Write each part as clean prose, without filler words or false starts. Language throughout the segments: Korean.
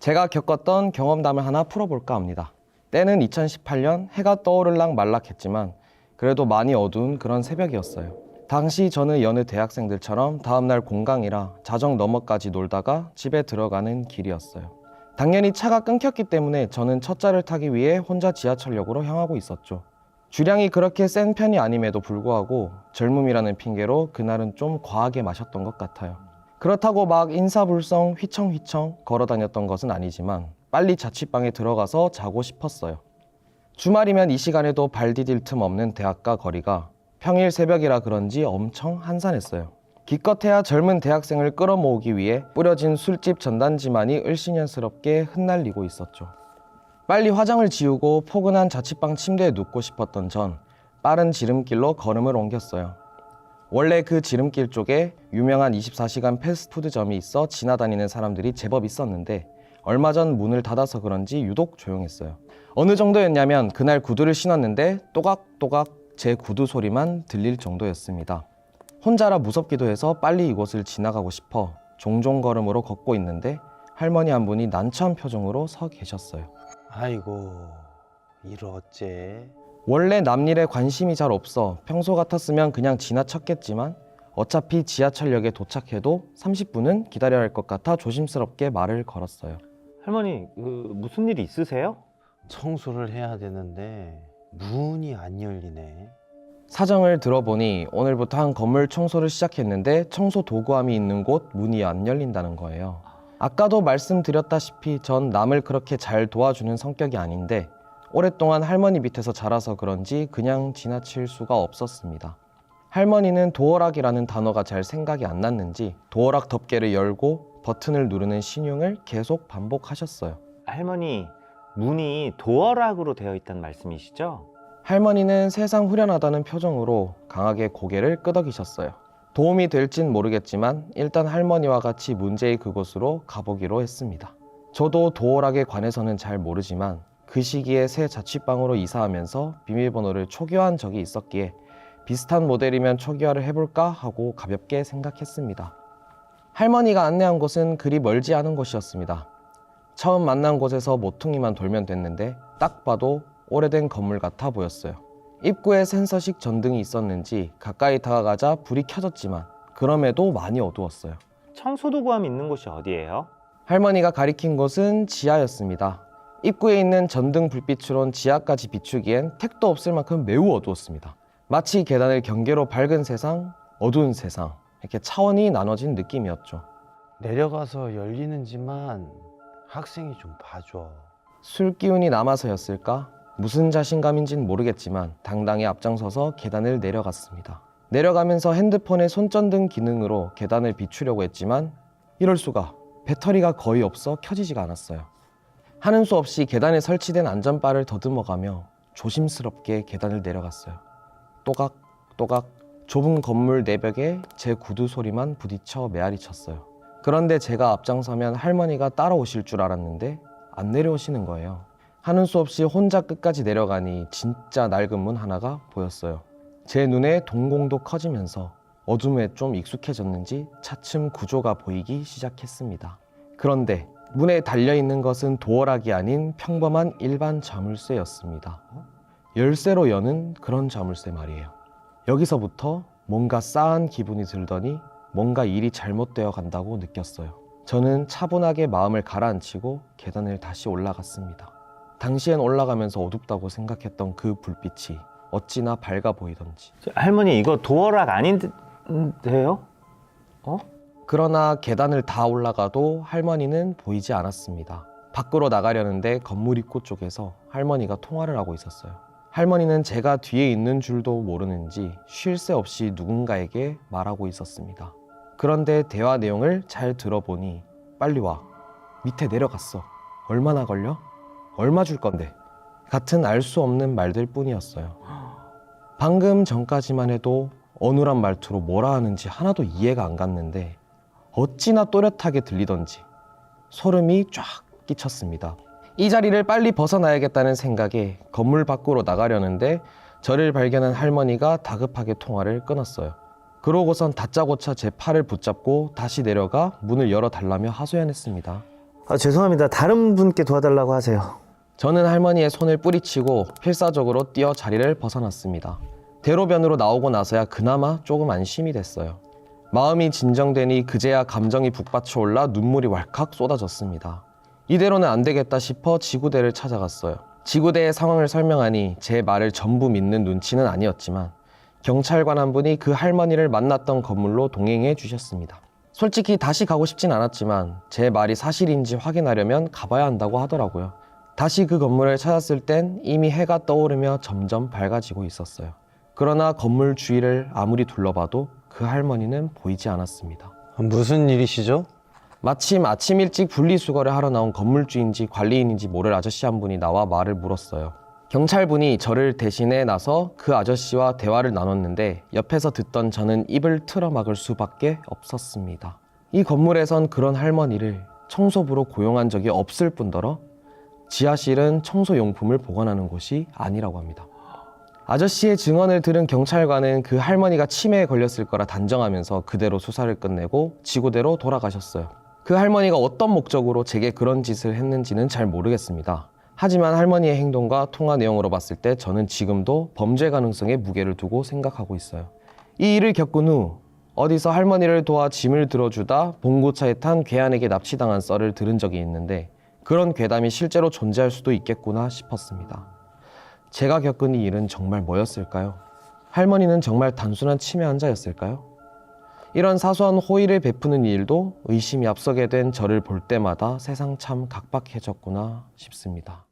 제가 겪었던 경험담을 하나 풀어볼까 합니다. 때는 2018년 해가 떠오를락 말락했지만 그래도 많이 어두운 그런 새벽이었어요. 당시 저는 여느 대학생들처럼 다음날 공강이라 자정 너머까지 놀다가 집에 들어가는 길이었어요. 당연히 차가 끊겼기 때문에 저는 첫차를 타기 위해 혼자 지하철역으로 향하고 있었죠. 주량이 그렇게 센 편이 아님에도 불구하고 젊음이라는 핑계로 그날은 좀 과하게 마셨던 것 같아요. 그렇다고 막 인사불성 휘청휘청 걸어 다녔던 것은 아니지만 빨리 자취방에 들어가서 자고 싶었어요. 주말이면 이 시간에도 발 디딜 틈 없는 대학가 거리가 평일 새벽이라 그런지 엄청 한산했어요. 기껏해야 젊은 대학생을 끌어모으기 위해 뿌려진 술집 전단지만이 을씨년스럽게 흩날리고 있었죠. 빨리 화장을 지우고 포근한 자취방 침대에 눕고 싶었던 전 빠른 지름길로 걸음을 옮겼어요. 원래 그 지름길 쪽에 유명한 24시간 패스트푸드점이 있어 지나다니는 사람들이 제법 있었는데 얼마 전 문을 닫아서 그런지 유독 조용했어요. 어느 정도였냐면 그날 구두를 신었는데 또각또각 제 구두 소리만 들릴 정도였습니다. 혼자라 무섭기도 해서 빨리 이곳을 지나가고 싶어 종종 걸음으로 걷고 있는데 할머니 한 분이 난처한 표정으로 서 계셨어요. 아이고, 이를 어째? 원래 남일에 관심이 잘 없어 평소 같았으면 그냥 지나쳤겠지만 어차피 지하철역에 도착해도 30분은 기다려야 할 것 같아 조심스럽게 말을 걸었어요. 할머니, 무슨 일 있으세요? 청소를 해야 되는데 문이 안 열리네. 사정을 들어보니 오늘부터 한 건물 청소를 시작했는데 청소 도구함이 있는 곳 문이 안 열린다는 거예요. 아까도 말씀드렸다시피 전 남을 그렇게 잘 도와주는 성격이 아닌데 오랫동안 할머니 밑에서 자라서 그런지 그냥 지나칠 수가 없었습니다. 할머니는 도어락이라는 단어가 잘 생각이 안 났는지 도어락 덮개를 열고 버튼을 누르는 신용을 계속 반복하셨어요. 할머니, 문이 도어락으로 되어 있다는 말씀이시죠? 할머니는 세상 후련하다는 표정으로 강하게 고개를 끄덕이셨어요. 도움이 될진 모르겠지만 일단 할머니와 같이 문제의 그곳으로 가보기로 했습니다. 저도 도어락에 관해서는 잘 모르지만 그 시기에 새 자취방으로 이사하면서 비밀번호를 초기화한 적이 있었기에 비슷한 모델이면 초기화를 해볼까 하고 가볍게 생각했습니다. 할머니가 안내한 곳은 그리 멀지 않은 곳이었습니다. 처음 만난 곳에서 모퉁이만 돌면 됐는데 딱 봐도 오래된 건물 같아 보였어요. 입구에 센서식 전등이 있었는지 가까이 다가가자 불이 켜졌지만 그럼에도 많이 어두웠어요. 청소도구함 있는 곳이 어디예요? 할머니가 가리킨 곳은 지하였습니다. 입구에 있는 전등 불빛으론 지하까지 비추기엔 택도 없을 만큼 매우 어두웠습니다. 마치 계단을 경계로 밝은 세상, 어두운 세상 이렇게 차원이 나눠진 느낌이었죠. 내려가서 열리는지만 학생이 좀 봐줘. 술 기운이 남아서였을까? 무슨 자신감인진 모르겠지만 당당히 앞장서서 계단을 내려갔습니다. 내려가면서 핸드폰의 손전등 기능으로 계단을 비추려고 했지만 이럴 수가, 배터리가 거의 없어 켜지지가 않았어요. 하는 수 없이 계단에 설치된 안전바를 더듬어가며 조심스럽게 계단을 내려갔어요. 또각또각 좁은 건물 내벽에 제 구두 소리만 부딪혀 메아리 쳤어요. 그런데 제가 앞장서면 할머니가 따라오실 줄 알았는데 안 내려오시는 거예요. 하는 수 없이 혼자 끝까지 내려가니 진짜 낡은 문 하나가 보였어요. 제 눈에 동공도 커지면서 어둠에 좀 익숙해졌는지 차츰 구조가 보이기 시작했습니다. 그런데 문에 달려있는 것은 도어락이 아닌 평범한 일반 자물쇠였습니다. 열쇠로 여는 그런 자물쇠 말이에요. 여기서부터 뭔가 싸한 기분이 들더니 뭔가 일이 잘못되어 간다고 느꼈어요. 저는 차분하게 마음을 가라앉히고 계단을 다시 올라갔습니다. 당시엔 올라가면서 어둡다고 생각했던 그 불빛이 어찌나 밝아 보이던지. 할머니, 이거 도어락 아닌데요? 그러나 계단을 다 올라가도 할머니는 보이지 않았습니다. 밖으로 나가려는데 건물 입구 쪽에서 할머니가 통화를 하고 있었어요. 할머니는 제가 뒤에 있는 줄도 모르는지 쉴 새 없이 누군가에게 말하고 있었습니다. 그런데 대화 내용을 잘 들어보니 빨리 와, 밑에 내려갔어, 얼마나 걸려? 얼마 줄 건데? 같은 알 수 없는 말들 뿐이었어요. 방금 전까지만 해도 어눌한 말투로 뭐라 하는지 하나도 이해가 안 갔는데 어찌나 또렷하게 들리던지 소름이 쫙 끼쳤습니다. 이 자리를 빨리 벗어나야겠다는 생각에 건물 밖으로 나가려는데 저를 발견한 할머니가 다급하게 통화를 끊었어요. 그러고선 다짜고짜 제 팔을 붙잡고 다시 내려가 문을 열어달라며 하소연했습니다. 죄송합니다. 다른 분께 도와달라고 하세요. 저는 할머니의 손을 뿌리치고 필사적으로 뛰어 자리를 벗어났습니다. 대로변으로 나오고 나서야 그나마 조금 안심이 됐어요. 마음이 진정되니 그제야 감정이 북받쳐 올라 눈물이 왈칵 쏟아졌습니다. 이대로는 안 되겠다 싶어 지구대를 찾아갔어요. 지구대의 상황을 설명하니 제 말을 전부 믿는 눈치는 아니었지만 경찰관 한 분이 그 할머니를 만났던 건물로 동행해 주셨습니다. 솔직히 다시 가고 싶진 않았지만 제 말이 사실인지 확인하려면 가봐야 한다고 하더라고요. 다시 그 건물을 찾았을 땐 이미 해가 떠오르며 점점 밝아지고 있었어요. 그러나 건물 주위를 아무리 둘러봐도 그 할머니는 보이지 않았습니다. 무슨 일이시죠? 마침 아침 일찍 분리수거를 하러 나온 건물주인지 관리인인지 모를 아저씨 한 분이 나와 말을 물었어요. 경찰분이 저를 대신해 나서 그 아저씨와 대화를 나눴는데 옆에서 듣던 저는 입을 틀어막을 수밖에 없었습니다. 이 건물에선 그런 할머니를 청소부로 고용한 적이 없을 뿐더러 지하실은 청소용품을 보관하는 곳이 아니라고 합니다. 아저씨의 증언을 들은 경찰관은 그 할머니가 치매에 걸렸을 거라 단정하면서 그대로 수사를 끝내고 지구대로 돌아가셨어요. 그 할머니가 어떤 목적으로 제게 그런 짓을 했는지는 잘 모르겠습니다. 하지만 할머니의 행동과 통화 내용으로 봤을 때 저는 지금도 범죄 가능성에 무게를 두고 생각하고 있어요. 이 일을 겪은 후 어디서 할머니를 도와 짐을 들어주다 봉고차에 탄 괴한에게 납치당한 썰을 들은 적이 있는데 그런 괴담이 실제로 존재할 수도 있겠구나 싶었습니다. 제가 겪은 이 일은 정말 뭐였을까요? 할머니는 정말 단순한 치매 환자였을까요? 이런 사소한 호의를 베푸는 일도 의심이 앞서게 된 저를 볼 때마다 세상 참 각박해졌구나 싶습니다.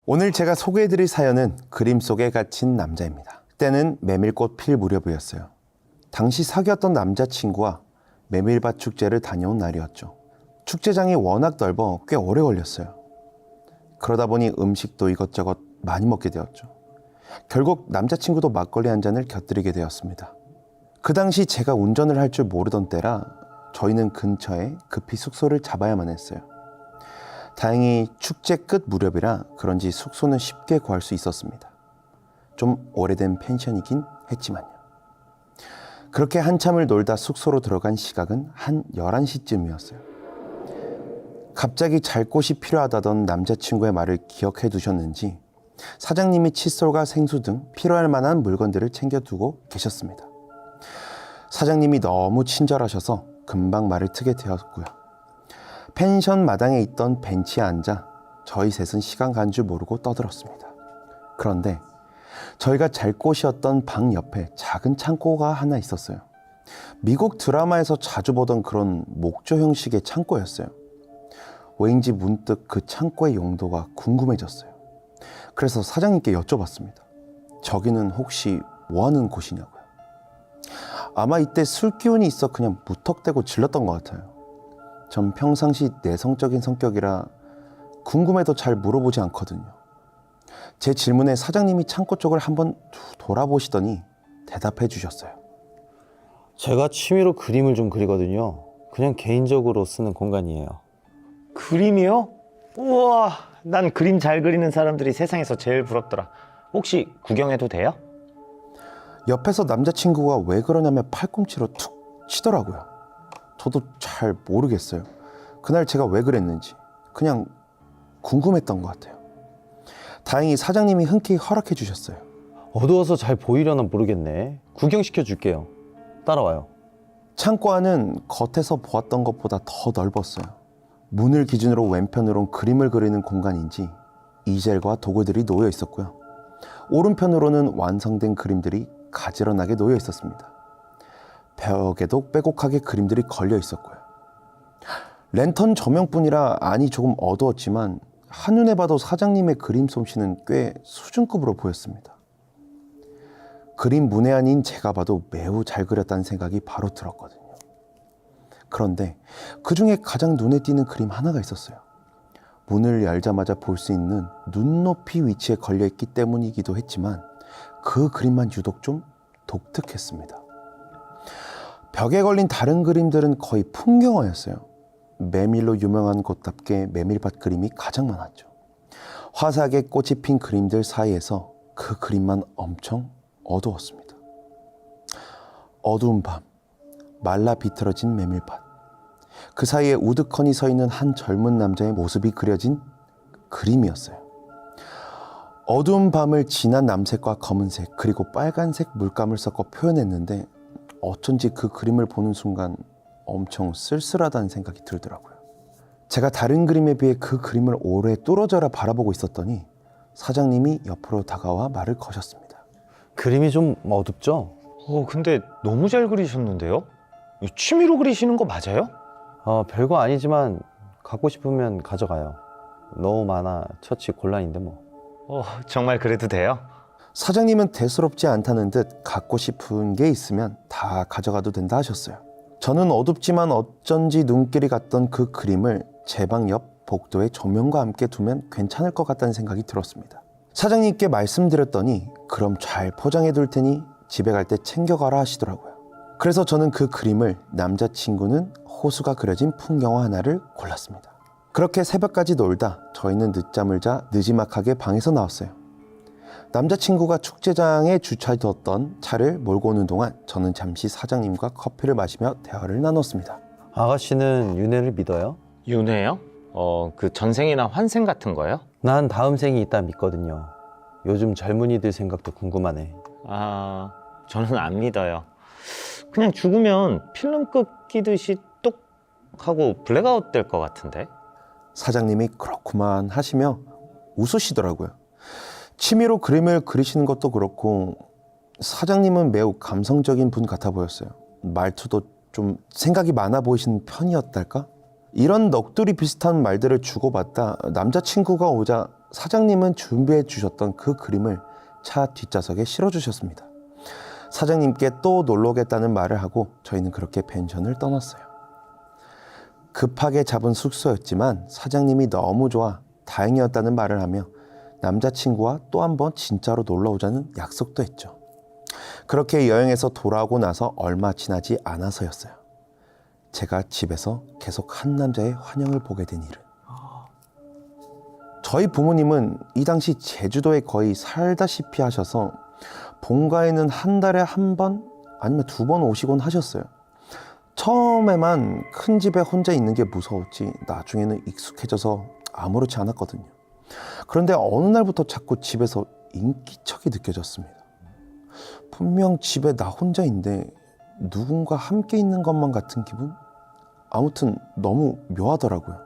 오늘 제가 소개해드릴 사연은 그림 속에 갇힌 남자입니다. 때는 메밀꽃 필 무렵이었어요. 당시 사귀었던 남자친구와 메밀밭 축제를 다녀온 날이었죠. 축제장이 워낙 넓어 꽤 오래 걸렸어요. 그러다 보니 음식도 이것저것 많이 먹게 되었죠. 결국 남자친구도 막걸리 한 잔을 곁들이게 되었습니다. 그 당시 제가 운전을 할 줄 모르던 때라 저희는 근처에 급히 숙소를 잡아야만 했어요. 다행히 축제 끝 무렵이라 그런지 숙소는 쉽게 구할 수 있었습니다. 좀 오래된 펜션이긴 했지만요. 그렇게 한참을 놀다 숙소로 들어간 시각은 한 11시쯤이었어요. 갑자기 잘 곳이 필요하다던 남자친구의 말을 기억해 두셨는지 사장님이 칫솔과 생수 등 필요할 만한 물건들을 챙겨두고 계셨습니다. 사장님이 너무 친절하셔서 금방 말을 트게 되었고요. 펜션 마당에 있던 벤치에 앉아 저희 셋은 시간 간 줄 모르고 떠들었습니다. 그런데 저희가 잘 곳이었던 방 옆에 작은 창고가 하나 있었어요. 미국 드라마에서 자주 보던 그런 목조 형식의 창고였어요. 왜인지 문득 그 창고의 용도가 궁금해졌어요. 그래서 사장님께 여쭤봤습니다. 저기는 혹시 뭐 하는 곳이냐고요. 아마 이때 술 기운이 있어 그냥 무턱대고 질렀던 것 같아요. 전 평상시 내성적인 성격이라 궁금해도 잘 물어보지 않거든요. 제 질문에 사장님이 창고 쪽을 한번 돌아보시더니 대답해 주셨어요. 제가 취미로 그림을 좀 그리거든요. 그냥 개인적으로 쓰는 공간이에요. 그림이요? 우와, 난 그림 잘 그리는 사람들이 세상에서 제일 부럽더라. 혹시 구경해도 돼요? 옆에서 남자친구가 왜 그러냐며 팔꿈치로 툭 치더라고요. 저도 잘 모르겠어요. 그날 제가 왜 그랬는지 그냥 궁금했던 것 같아요. 다행히 사장님이 흔쾌히 허락해 주셨어요. 어두워서 잘 보이려나 모르겠네. 구경시켜 줄게요. 따라와요. 창고 안은 겉에서 보았던 것보다 더 넓었어요. 문을 기준으로 왼편으론 그림을 그리는 공간인지 이젤과 도구들이 놓여 있었고요. 오른편으로는 완성된 그림들이 가지런하게 놓여 있었습니다. 벽에도 빼곡하게 그림들이 걸려 있었고요. 랜턴 조명뿐이라 안이 조금 어두웠지만 한눈에 봐도 사장님의 그림 솜씨는 꽤 수준급으로 보였습니다. 그림 문외한인 제가 봐도 매우 잘 그렸다는 생각이 바로 들었거든요. 그런데 그 중에 가장 눈에 띄는 그림 하나가 있었어요. 문을 열자마자 볼 수 있는 눈높이 위치에 걸려있기 때문이기도 했지만 그 그림만 유독 좀 독특했습니다. 벽에 걸린 다른 그림들은 거의 풍경화였어요. 메밀로 유명한 곳답게 메밀밭 그림이 가장 많았죠. 화사하게 꽃이 핀 그림들 사이에서 그 그림만 엄청 어두웠습니다. 어두운 밤, 말라 비틀어진 메밀밭, 그 사이에 우두커니 서 있는 한 젊은 남자의 모습이 그려진 그림이었어요. 어두운 밤을 진한 남색과 검은색 그리고 빨간색 물감을 섞어 표현했는데 어쩐지 그 그림을 보는 순간 엄청 쓸쓸하다는 생각이 들더라고요. 제가 다른 그림에 비해 그 그림을 오래 뚫어져라 바라보고 있었더니 사장님이 옆으로 다가와 말을 거셨습니다. 그림이 좀 어둡죠? 근데 너무 잘 그리셨는데요? 취미로 그리시는 거 맞아요? 별거 아니지만 갖고 싶으면 가져가요. 너무 많아 처치 곤란인데 뭐. 정말 그래도 돼요? 사장님은 대수롭지 않다는 듯 갖고 싶은 게 있으면 다 가져가도 된다 하셨어요. 저는 어둡지만 어쩐지 눈길이 갔던 그 그림을 제 방 옆 복도에 조명과 함께 두면 괜찮을 것 같다는 생각이 들었습니다. 사장님께 말씀드렸더니 그럼 잘 포장해 둘 테니 집에 갈 때 챙겨가라 하시더라고요. 그래서 저는 그 그림을 남자친구는 호수가 그려진 풍경화 하나를 골랐습니다. 그렇게 새벽까지 놀다 저희는 늦잠을 자 느지막하게 방에서 나왔어요. 남자친구가 축제장에 주차해뒀던 차를 몰고 오는 동안 저는 잠시 사장님과 커피를 마시며 대화를 나눴습니다. 아가씨는 윤회를 믿어요? 윤회요? 그 전생이나 환생 같은 거요? 난 다음 생이 있다 믿거든요. 요즘 젊은이들 생각도 궁금하네. 저는 안 믿어요. 그냥 죽으면 필름 끊기듯이 똑 하고 블랙아웃 될 것 같은데. 사장님이 그렇구만 하시며 웃으시더라고요. 취미로 그림을 그리시는 것도 그렇고 사장님은 매우 감성적인 분 같아 보였어요. 말투도 좀 생각이 많아 보이시는 편이었달까? 이런 넋두리 비슷한 말들을 주고받다 남자친구가 오자 사장님은 준비해 주셨던 그 그림을 차 뒷좌석에 실어주셨습니다. 사장님께 또 놀러 오겠다는 말을 하고 저희는 그렇게 펜션을 떠났어요. 급하게 잡은 숙소였지만 사장님이 너무 좋아 다행이었다는 말을 하며 남자친구와 또 한 번 진짜로 놀러 오자는 약속도 했죠. 그렇게 여행에서 돌아오고 나서 얼마 지나지 않아서였어요. 제가 집에서 계속 한 남자의 환영을 보게 된 일은. 저희 부모님은 이 당시 제주도에 거의 살다시피 하셔서 본가에는 한 달에 한 번 아니면 두 번 오시곤 하셨어요. 처음에만 큰 집에 혼자 있는 게 무서웠지 나중에는 익숙해져서 아무렇지 않았거든요. 그런데 어느 날부터 자꾸 집에서 인기척이 느껴졌습니다. 분명 집에 나 혼자인데 누군가 함께 있는 것만 같은 기분? 아무튼 너무 묘하더라고요.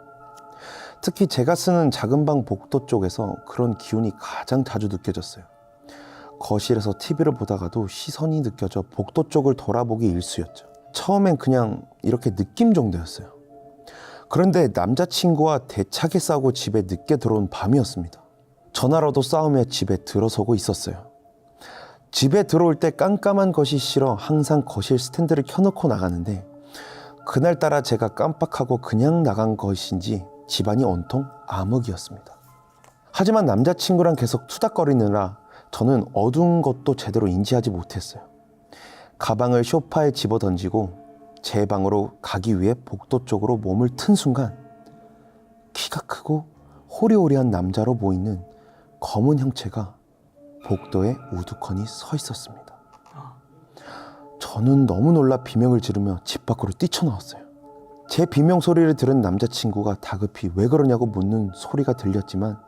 특히 제가 쓰는 작은 방 복도 쪽에서 그런 기운이 가장 자주 느껴졌어요. 거실에서 TV를 보다가도 시선이 느껴져 복도 쪽을 돌아보기 일쑤였죠. 처음엔 그냥 이렇게 느낌 정도였어요. 그런데 남자친구와 대차게 싸우고 집에 늦게 들어온 밤이었습니다. 전화로도 싸우며 집에 들어서고 있었어요. 집에 들어올 때 깜깜한 것이 싫어 항상 거실 스탠드를 켜놓고 나가는데 그날따라 제가 깜빡하고 그냥 나간 것인지 집안이 온통 암흑이었습니다. 하지만 남자친구랑 계속 투닥거리느라 저는 어두운 것도 제대로 인지하지 못했어요. 가방을 소파에 집어던지고 제 방으로 가기 위해 복도 쪽으로 몸을 튼 순간 키가 크고 호리호리한 남자로 보이는 검은 형체가 복도에 우두커니 서 있었습니다. 저는 너무 놀라 비명을 지르며 집 밖으로 뛰쳐나왔어요. 제 비명 소리를 들은 남자친구가 다급히 왜 그러냐고 묻는 소리가 들렸지만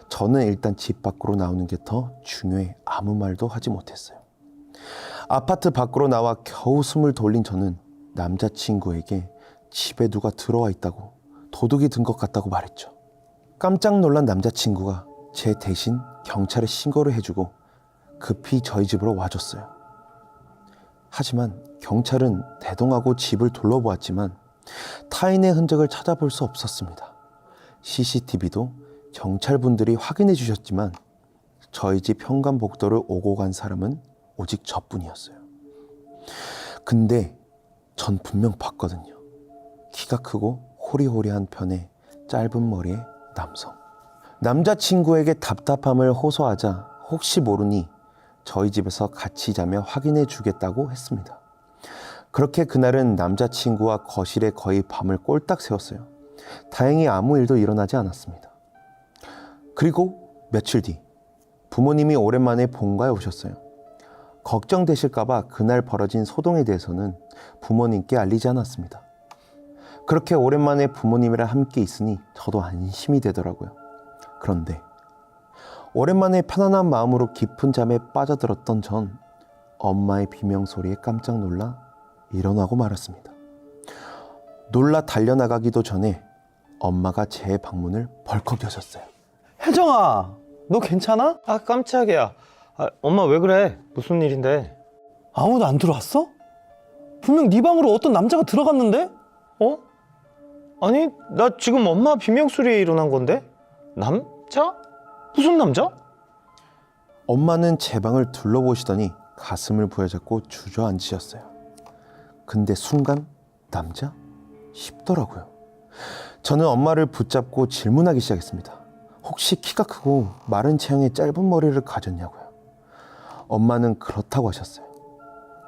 저는 일단 집 밖으로 나오는 게 더 중요해 아무 말도 하지 못했어요. 아파트 밖으로 나와 겨우 숨을 돌린 저는 남자친구에게 집에 누가 들어와 있다고 도둑이 든 것 같다고 말했죠. 깜짝 놀란 남자친구가 제 대신 경찰에 신고를 해주고 급히 저희 집으로 와줬어요. 하지만 경찰은 대동하고 집을 둘러보았지만 타인의 흔적을 찾아볼 수 없었습니다. CCTV도 경찰분들이 확인해 주셨지만 저희 집 현관 복도를 오고 간 사람은 오직 저뿐이었어요. 근데 전 분명 봤거든요. 키가 크고 호리호리한 편에 짧은 머리의 남성. 남자친구에게 답답함을 호소하자 혹시 모르니 저희 집에서 같이 자며 확인해 주겠다고 했습니다. 그렇게 그날은 남자친구와 거실에 거의 밤을 꼴딱 새웠어요. 다행히 아무 일도 일어나지 않았습니다. 그리고 며칠 뒤 부모님이 오랜만에 본가에 오셨어요. 걱정되실까봐 그날 벌어진 소동에 대해서는 부모님께 알리지 않았습니다. 그렇게 오랜만에 부모님이랑 함께 있으니 저도 안심이 되더라고요. 그런데 오랜만에 편안한 마음으로 깊은 잠에 빠져들었던 전 엄마의 비명소리에 깜짝 놀라 일어나고 말았습니다. 놀라 달려나가기도 전에 엄마가 제 방문을 벌컥 여셨어요. 혜정아, 너 괜찮아? 아, 깜짝이야. 아, 엄마 왜 그래? 무슨 일인데? 아무도 안 들어왔어? 분명 네 방으로 어떤 남자가 들어갔는데? 어? 아니, 나 지금 엄마 비명소리에 일어난 건데? 남자? 무슨 남자? 엄마는 제 방을 둘러보시더니 가슴을 부여잡고 주저앉으셨어요. 근데 순간 남자? 싶더라고요. 저는 엄마를 붙잡고 질문하기 시작했습니다. 혹시 키가 크고 마른 체형에 짧은 머리를 가졌냐고요. 엄마는 그렇다고 하셨어요.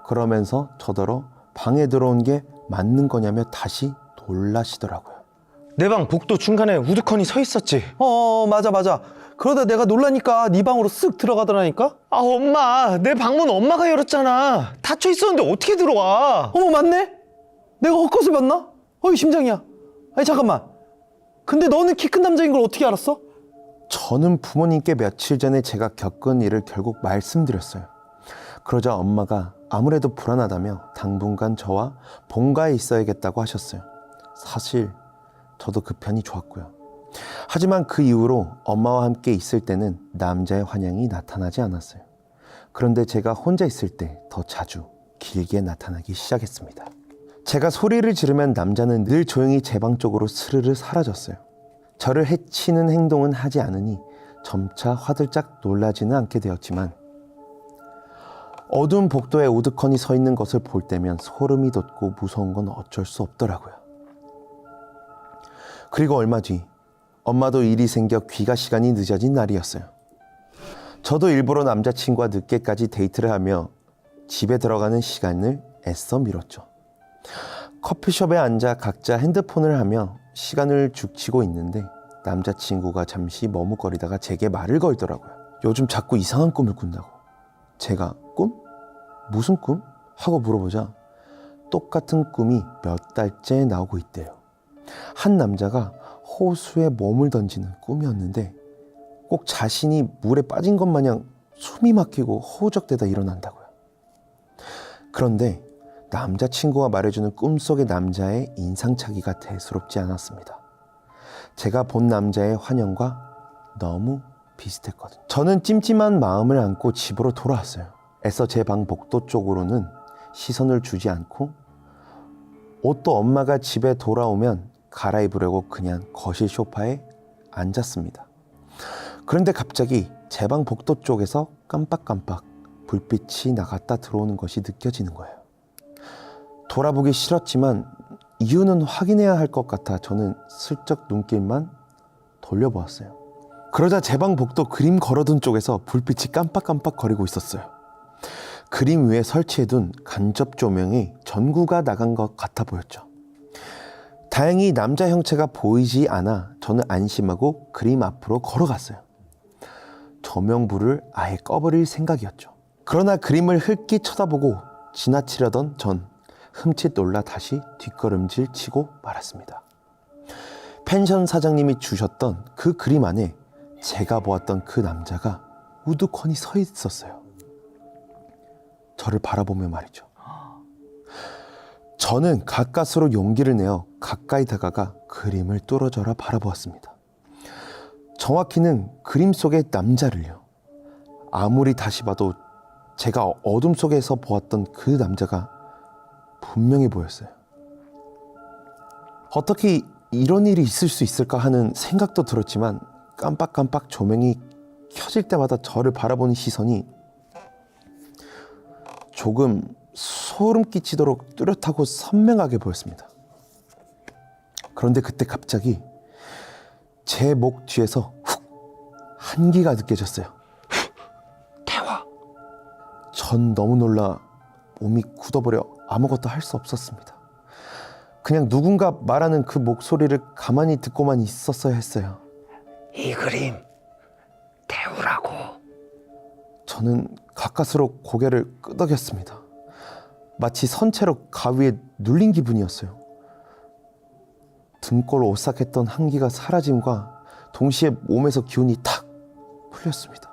그러면서 저더러 방에 들어온 게 맞는 거냐며 다시 놀라시더라고요. 내 방 복도 중간에 우두커니 서 있었지. 맞아. 그러다 내가 놀라니까 네 방으로 쓱 들어가더라니까? 아, 엄마, 내 방문 엄마가 열었잖아. 닫혀 있었는데 어떻게 들어와? 어머, 맞네? 내가 헛것을 봤나? 어이, 심장이야. 아니, 잠깐만. 근데 너는 키 큰 남자인 걸 어떻게 알았어? 저는 부모님께 며칠 전에 제가 겪은 일을 결국 말씀드렸어요. 그러자 엄마가 아무래도 불안하다며 당분간 저와 본가에 있어야겠다고 하셨어요. 사실 저도 그 편이 좋았고요. 하지만 그 이후로 엄마와 함께 있을 때는 남자의 환영이 나타나지 않았어요. 그런데 제가 혼자 있을 때 더 자주 길게 나타나기 시작했습니다. 제가 소리를 지르면 남자는 늘 조용히 제 방 쪽으로 스르르 사라졌어요. 저를 해치는 행동은 하지 않으니 점차 화들짝 놀라지는 않게 되었지만 어두운 복도에 우두커니 서 있는 것을 볼 때면 소름이 돋고 무서운 건 어쩔 수 없더라고요. 그리고 얼마 뒤 엄마도 일이 생겨 귀가 시간이 늦어진 날이었어요. 저도 일부러 남자친구와 늦게까지 데이트를 하며 집에 들어가는 시간을 애써 미뤘죠. 커피숍에 앉아 각자 핸드폰을 하며 시간을 죽치고 있는데 남자친구가 잠시 머뭇거리다가 제게 말을 걸더라고요. 요즘 자꾸 이상한 꿈을 꾼다고. 제가 꿈? 무슨 꿈? 하고 물어보자 똑같은 꿈이 몇 달째 나오고 있대요. 한 남자가 호수에 몸을 던지는 꿈이었는데 꼭 자신이 물에 빠진 것 마냥 숨이 막히고 허우적대다 일어난다고요. 그런데 남자친구가 말해주는 꿈속의 남자의 인상착의가 대수롭지 않았습니다. 제가 본 남자의 환영과 너무 비슷했거든요. 저는 찜찜한 마음을 안고 집으로 돌아왔어요. 애써 제 방 복도 쪽으로는 시선을 주지 않고 옷도 엄마가 집에 돌아오면 갈아입으려고 그냥 거실 소파에 앉았습니다. 그런데 갑자기 제 방 복도 쪽에서 깜빡깜빡 불빛이 나갔다 들어오는 것이 느껴지는 거예요. 돌아보기 싫었지만 이유는 확인해야 할 것 같아 저는 슬쩍 눈길만 돌려보았어요. 그러자 제 방 복도 그림 걸어둔 쪽에서 불빛이 깜빡깜빡 거리고 있었어요. 그림 위에 설치해둔 간접 조명에 전구가 나간 것 같아 보였죠. 다행히 남자 형체가 보이지 않아 저는 안심하고 그림 앞으로 걸어갔어요. 조명불을 아예 꺼버릴 생각이었죠. 그러나 그림을 흘낏 쳐다보고 지나치려던 전 흠칫 놀라 다시 뒷걸음질 치고 말았습니다. 펜션 사장님이 주셨던 그 그림 안에 제가 보았던 그 남자가 우두커니 서 있었어요. 저를 바라보며 말이죠. 저는 가까스로 용기를 내어 가까이 다가가 그림을 뚫어져라 바라보았습니다. 정확히는 그림 속의 남자를요. 아무리 다시 봐도 제가 어둠 속에서 보았던 그 남자가 분명히 보였어요. 어떻게 이런 일이 있을 수 있을까 하는 생각도 들었지만 깜빡깜빡 조명이 켜질 때마다 저를 바라보는 시선이 조금 소름 끼치도록 뚜렷하고 선명하게 보였습니다. 그런데 그때 갑자기 제 목 뒤에서 훅 한기가 느껴졌어요. 태화. 전 너무 놀라 몸이 굳어버려 아무것도 할 수 없었습니다. 그냥 누군가 말하는 그 목소리를 가만히 듣고만 있었어야 했어요. 이 그림 태우라고. 저는 가까스로 고개를 끄덕였습니다. 마치 선체로 가위에 눌린 기분이었어요. 등골 오싹했던 한기가 사라짐과 동시에 몸에서 기운이 탁 풀렸습니다.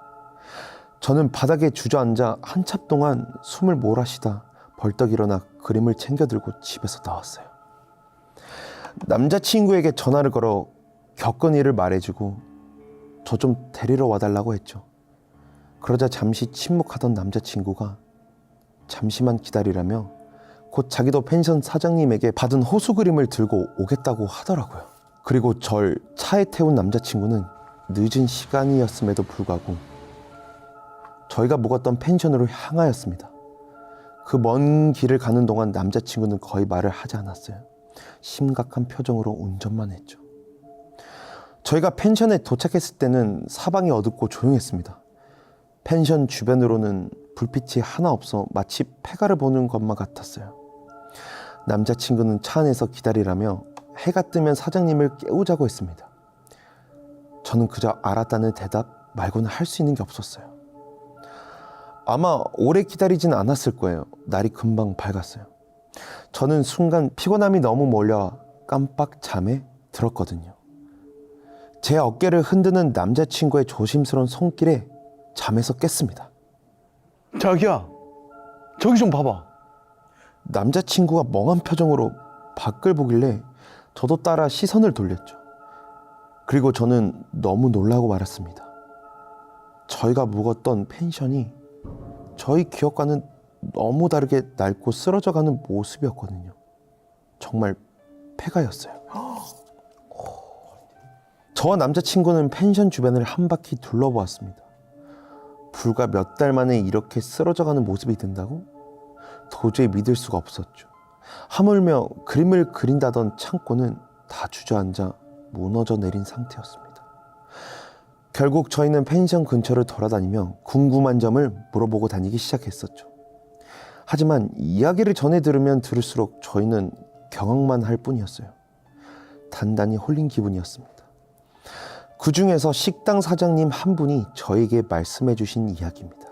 저는 바닥에 주저앉아 한참 동안 숨을 몰아쉬다 벌떡 일어나 그림을 챙겨 들고 집에서 나왔어요. 남자친구에게 전화를 걸어 겪은 일을 말해주고 저 좀 데리러 와달라고 했죠. 그러자 잠시 침묵하던 남자친구가 잠시만 기다리라며 곧 자기도 펜션 사장님에게 받은 호수 그림을 들고 오겠다고 하더라고요. 그리고 절 차에 태운 남자친구는 늦은 시간이었음에도 불구하고 저희가 묵었던 펜션으로 향하였습니다. 그 먼 길을 가는 동안 남자친구는 거의 말을 하지 않았어요. 심각한 표정으로 운전만 했죠. 저희가 펜션에 도착했을 때는 사방이 어둡고 조용했습니다. 펜션 주변으로는 불빛이 하나 없어 마치 폐가를 보는 것만 같았어요. 남자친구는 차 안에서 기다리라며 해가 뜨면 사장님을 깨우자고 했습니다. 저는 그저 알았다는 대답 말고는 할 수 있는 게 없었어요. 아마 오래 기다리진 않았을 거예요. 날이 금방 밝았어요. 저는 순간 피곤함이 너무 몰려와 깜빡 잠에 들었거든요. 제 어깨를 흔드는 남자친구의 조심스러운 손길에 잠에서 깼습니다. 자기야, 저기 좀 봐봐. 남자친구가 멍한 표정으로 밖을 보길래 저도 따라 시선을 돌렸죠. 그리고 저는 너무 놀라고 말았습니다. 저희가 묵었던 펜션이 저희 기억과는 너무 다르게 낡고 쓰러져가는 모습이었거든요. 정말 폐가였어요. 저와 남자친구는 펜션 주변을 한 바퀴 둘러보았습니다. 불과 몇 달 만에 이렇게 쓰러져가는 모습이 된다고? 도저히 믿을 수가 없었죠. 하물며 그림을 그린다던 창고는 다 주저앉아 무너져 내린 상태였습니다. 결국 저희는 펜션 근처를 돌아다니며 궁금한 점을 물어보고 다니기 시작했었죠. 하지만 이야기를 전해 들으면 들을수록 저희는 경악만 할 뿐이었어요. 단단히 홀린 기분이었습니다. 그 중에서 식당 사장님 한 분이 저에게 말씀해 주신 이야기입니다.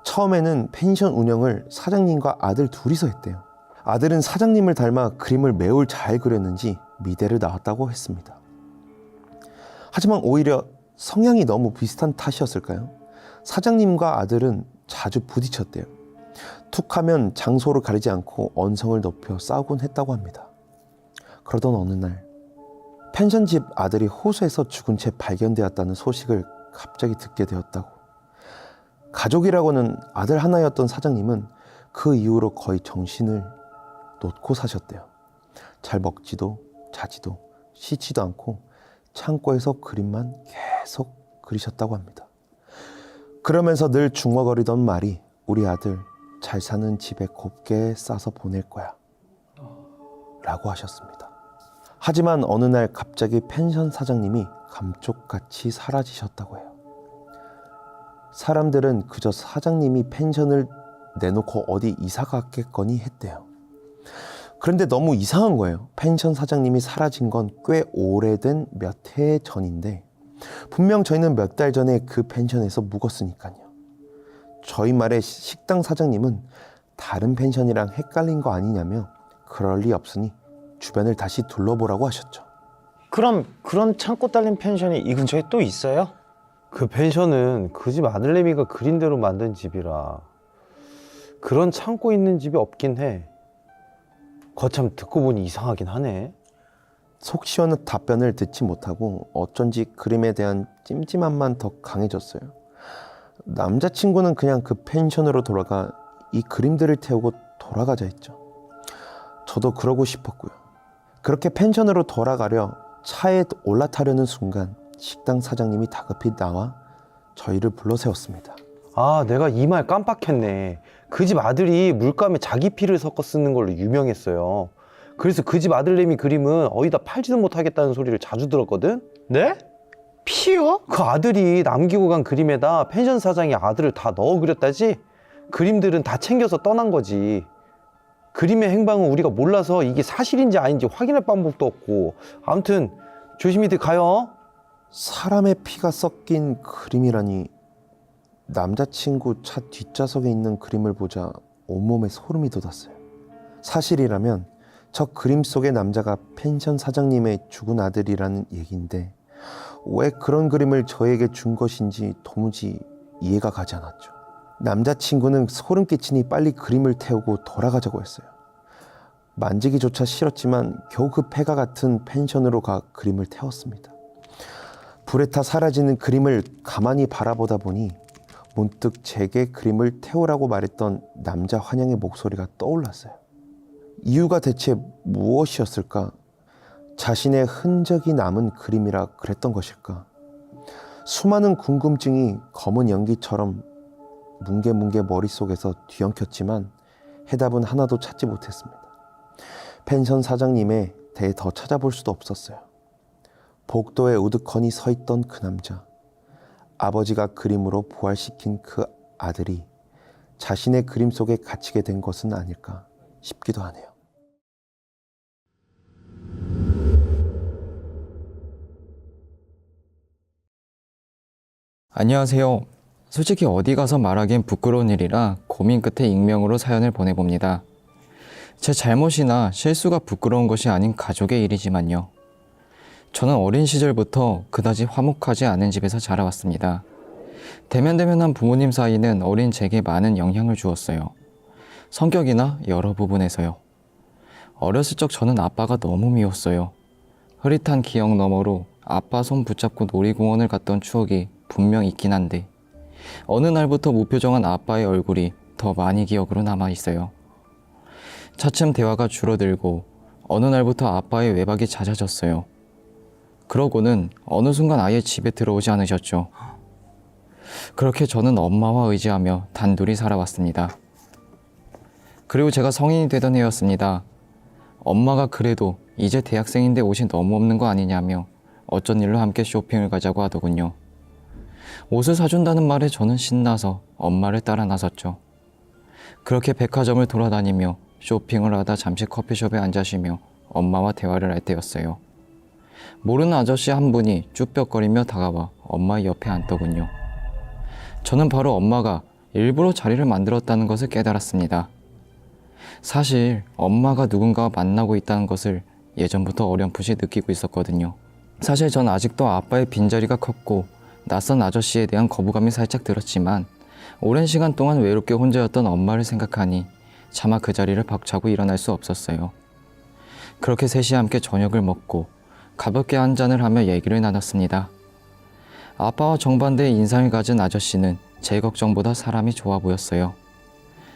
처음에는 펜션 운영을 사장님과 아들 둘이서 했대요. 아들은 사장님을 닮아 그림을 매우 잘 그렸는지 미대를 나왔다고 했습니다. 하지만 오히려 성향이 너무 비슷한 탓이었을까요? 사장님과 아들은 자주 부딪혔대요. 툭하면 장소를 가리지 않고 언성을 높여 싸우곤 했다고 합니다. 그러던 어느 날 펜션집 아들이 호수에서 죽은 채 발견되었다는 소식을 갑자기 듣게 되었다고. 가족이라고는 아들 하나였던 사장님은 그 이후로 거의 정신을 놓고 사셨대요. 잘 먹지도 자지도 쉬지도 않고 창고에서 그림만 계속 그리셨다고 합니다. 그러면서 늘 중얼거리던 말이 우리 아들 잘 사는 집에 곱게 싸서 보낼 거야 라고 하셨습니다. 하지만 어느 날 갑자기 펜션 사장님이 감쪽같이 사라지셨다고 해요. 사람들은 그저 사장님이 펜션을 내놓고 어디 이사 갔겠거니 했대요. 그런데 너무 이상한 거예요. 펜션 사장님이 사라진 건 꽤 오래된 몇 해 전인데 분명 저희는 몇 달 전에 그 펜션에서 묵었으니까요. 저희 말에 식당 사장님은 다른 펜션이랑 헷갈린 거 아니냐며 그럴 리 없으니 주변을 다시 둘러보라고 하셨죠. 그럼 그런 창고 딸린 펜션이 이 근처에 또 있어요? 그 펜션은 그 집 아들내미가 그린 대로 만든 집이라 그런 창고 있는 집이 없긴 해. 거참 듣고 보니 이상하긴 하네. 속 시원한 답변을 듣지 못하고 어쩐지 그림에 대한 찜찜함만 더 강해졌어요. 남자친구는 그냥 그 펜션으로 돌아가 이 그림들을 태우고 돌아가자 했죠. 저도 그러고 싶었고요. 그렇게 펜션으로 돌아가려 차에 올라타려는 순간 식당 사장님이 다급히 나와 저희를 불러 세웠습니다. 아, 내가 이 말 깜빡했네. 그 집 아들이 물감에 자기 피를 섞어 쓰는 걸로 유명했어요. 그래서 그 집 아들내미 그림은 어디다 팔지도 못하겠다는 소리를 자주 들었거든? 네? 피요? 그 아들이 남기고 간 그림에다 펜션 사장이 아들을 다 넣어 그렸다지? 그림들은 다 챙겨서 떠난 거지. 그림의 행방은 우리가 몰라서 이게 사실인지 아닌지 확인할 방법도 없고. 아무튼 조심히들 가요. 사람의 피가 섞인 그림이라니 남자친구 차 뒷좌석에 있는 그림을 보자 온몸에 소름이 돋았어요. 사실이라면 저 그림 속의 남자가 펜션 사장님의 죽은 아들이라는 얘기인데 왜 그런 그림을 저에게 준 것인지 도무지 이해가 가지 않았죠. 남자친구는 소름 끼치니 빨리 그림을 태우고 돌아가자고 했어요. 만지기조차 싫었지만 겨우 그 폐가 같은 펜션으로 가 그림을 태웠습니다. 불에 타 사라지는 그림을 가만히 바라보다 보니 문득 제게 그림을 태우라고 말했던 남자 환영의 목소리가 떠올랐어요. 이유가 대체 무엇이었을까? 자신의 흔적이 남은 그림이라 그랬던 것일까? 수많은 궁금증이 검은 연기처럼 뭉게뭉게 머릿속에서 뒤엉켰지만 해답은 하나도 찾지 못했습니다. 펜션 사장님에 대해 더 찾아볼 수도 없었어요. 복도에 우두커니 서 있던 그 남자, 아버지가 그림으로 부활시킨 그 아들이 자신의 그림 속에 갇히게 된 것은 아닐까 싶기도 하네요. 안녕하세요. 솔직히 어디 가서 말하기엔 부끄러운 일이라 고민 끝에 익명으로 사연을 보내봅니다. 제 잘못이나 실수가 부끄러운 것이 아닌 가족의 일이지만요. 저는 어린 시절부터 그다지 화목하지 않은 집에서 자라왔습니다. 대면대면한 부모님 사이는 어린 제게 많은 영향을 주었어요. 성격이나 여러 부분에서요. 어렸을 적 저는 아빠가 너무 미웠어요. 흐릿한 기억 너머로 아빠 손 붙잡고 놀이공원을 갔던 추억이 분명 있긴 한데 어느 날부터 무표정한 아빠의 얼굴이 더 많이 기억으로 남아있어요. 차츰 대화가 줄어들고 어느 날부터 아빠의 외박이 잦아졌어요. 그러고는 어느 순간 아예 집에 들어오지 않으셨죠. 그렇게 저는 엄마와 의지하며 단둘이 살아왔습니다. 그리고 제가 성인이 되던 해였습니다. 엄마가 그래도 이제 대학생인데 옷이 너무 없는 거 아니냐며 어쩐 일로 함께 쇼핑을 가자고 하더군요. 옷을 사준다는 말에 저는 신나서 엄마를 따라 나섰죠. 그렇게 백화점을 돌아다니며 쇼핑을 하다 잠시 커피숍에 앉아 쉬며 엄마와 대화를 할 때였어요. 모르는 아저씨 한 분이 쭈뼛거리며 다가와 엄마의 옆에 앉더군요. 저는 바로 엄마가 일부러 자리를 만들었다는 것을 깨달았습니다. 사실 엄마가 누군가와 만나고 있다는 것을 예전부터 어렴풋이 느끼고 있었거든요. 사실 전 아직도 아빠의 빈자리가 컸고 낯선 아저씨에 대한 거부감이 살짝 들었지만 오랜 시간 동안 외롭게 혼자였던 엄마를 생각하니 차마 그 자리를 박차고 일어날 수 없었어요. 그렇게 셋이 함께 저녁을 먹고 가볍게 한잔을 하며 얘기를 나눴습니다. 아빠와 정반대의 인상을 가진 아저씨는 제 걱정보다 사람이 좋아 보였어요.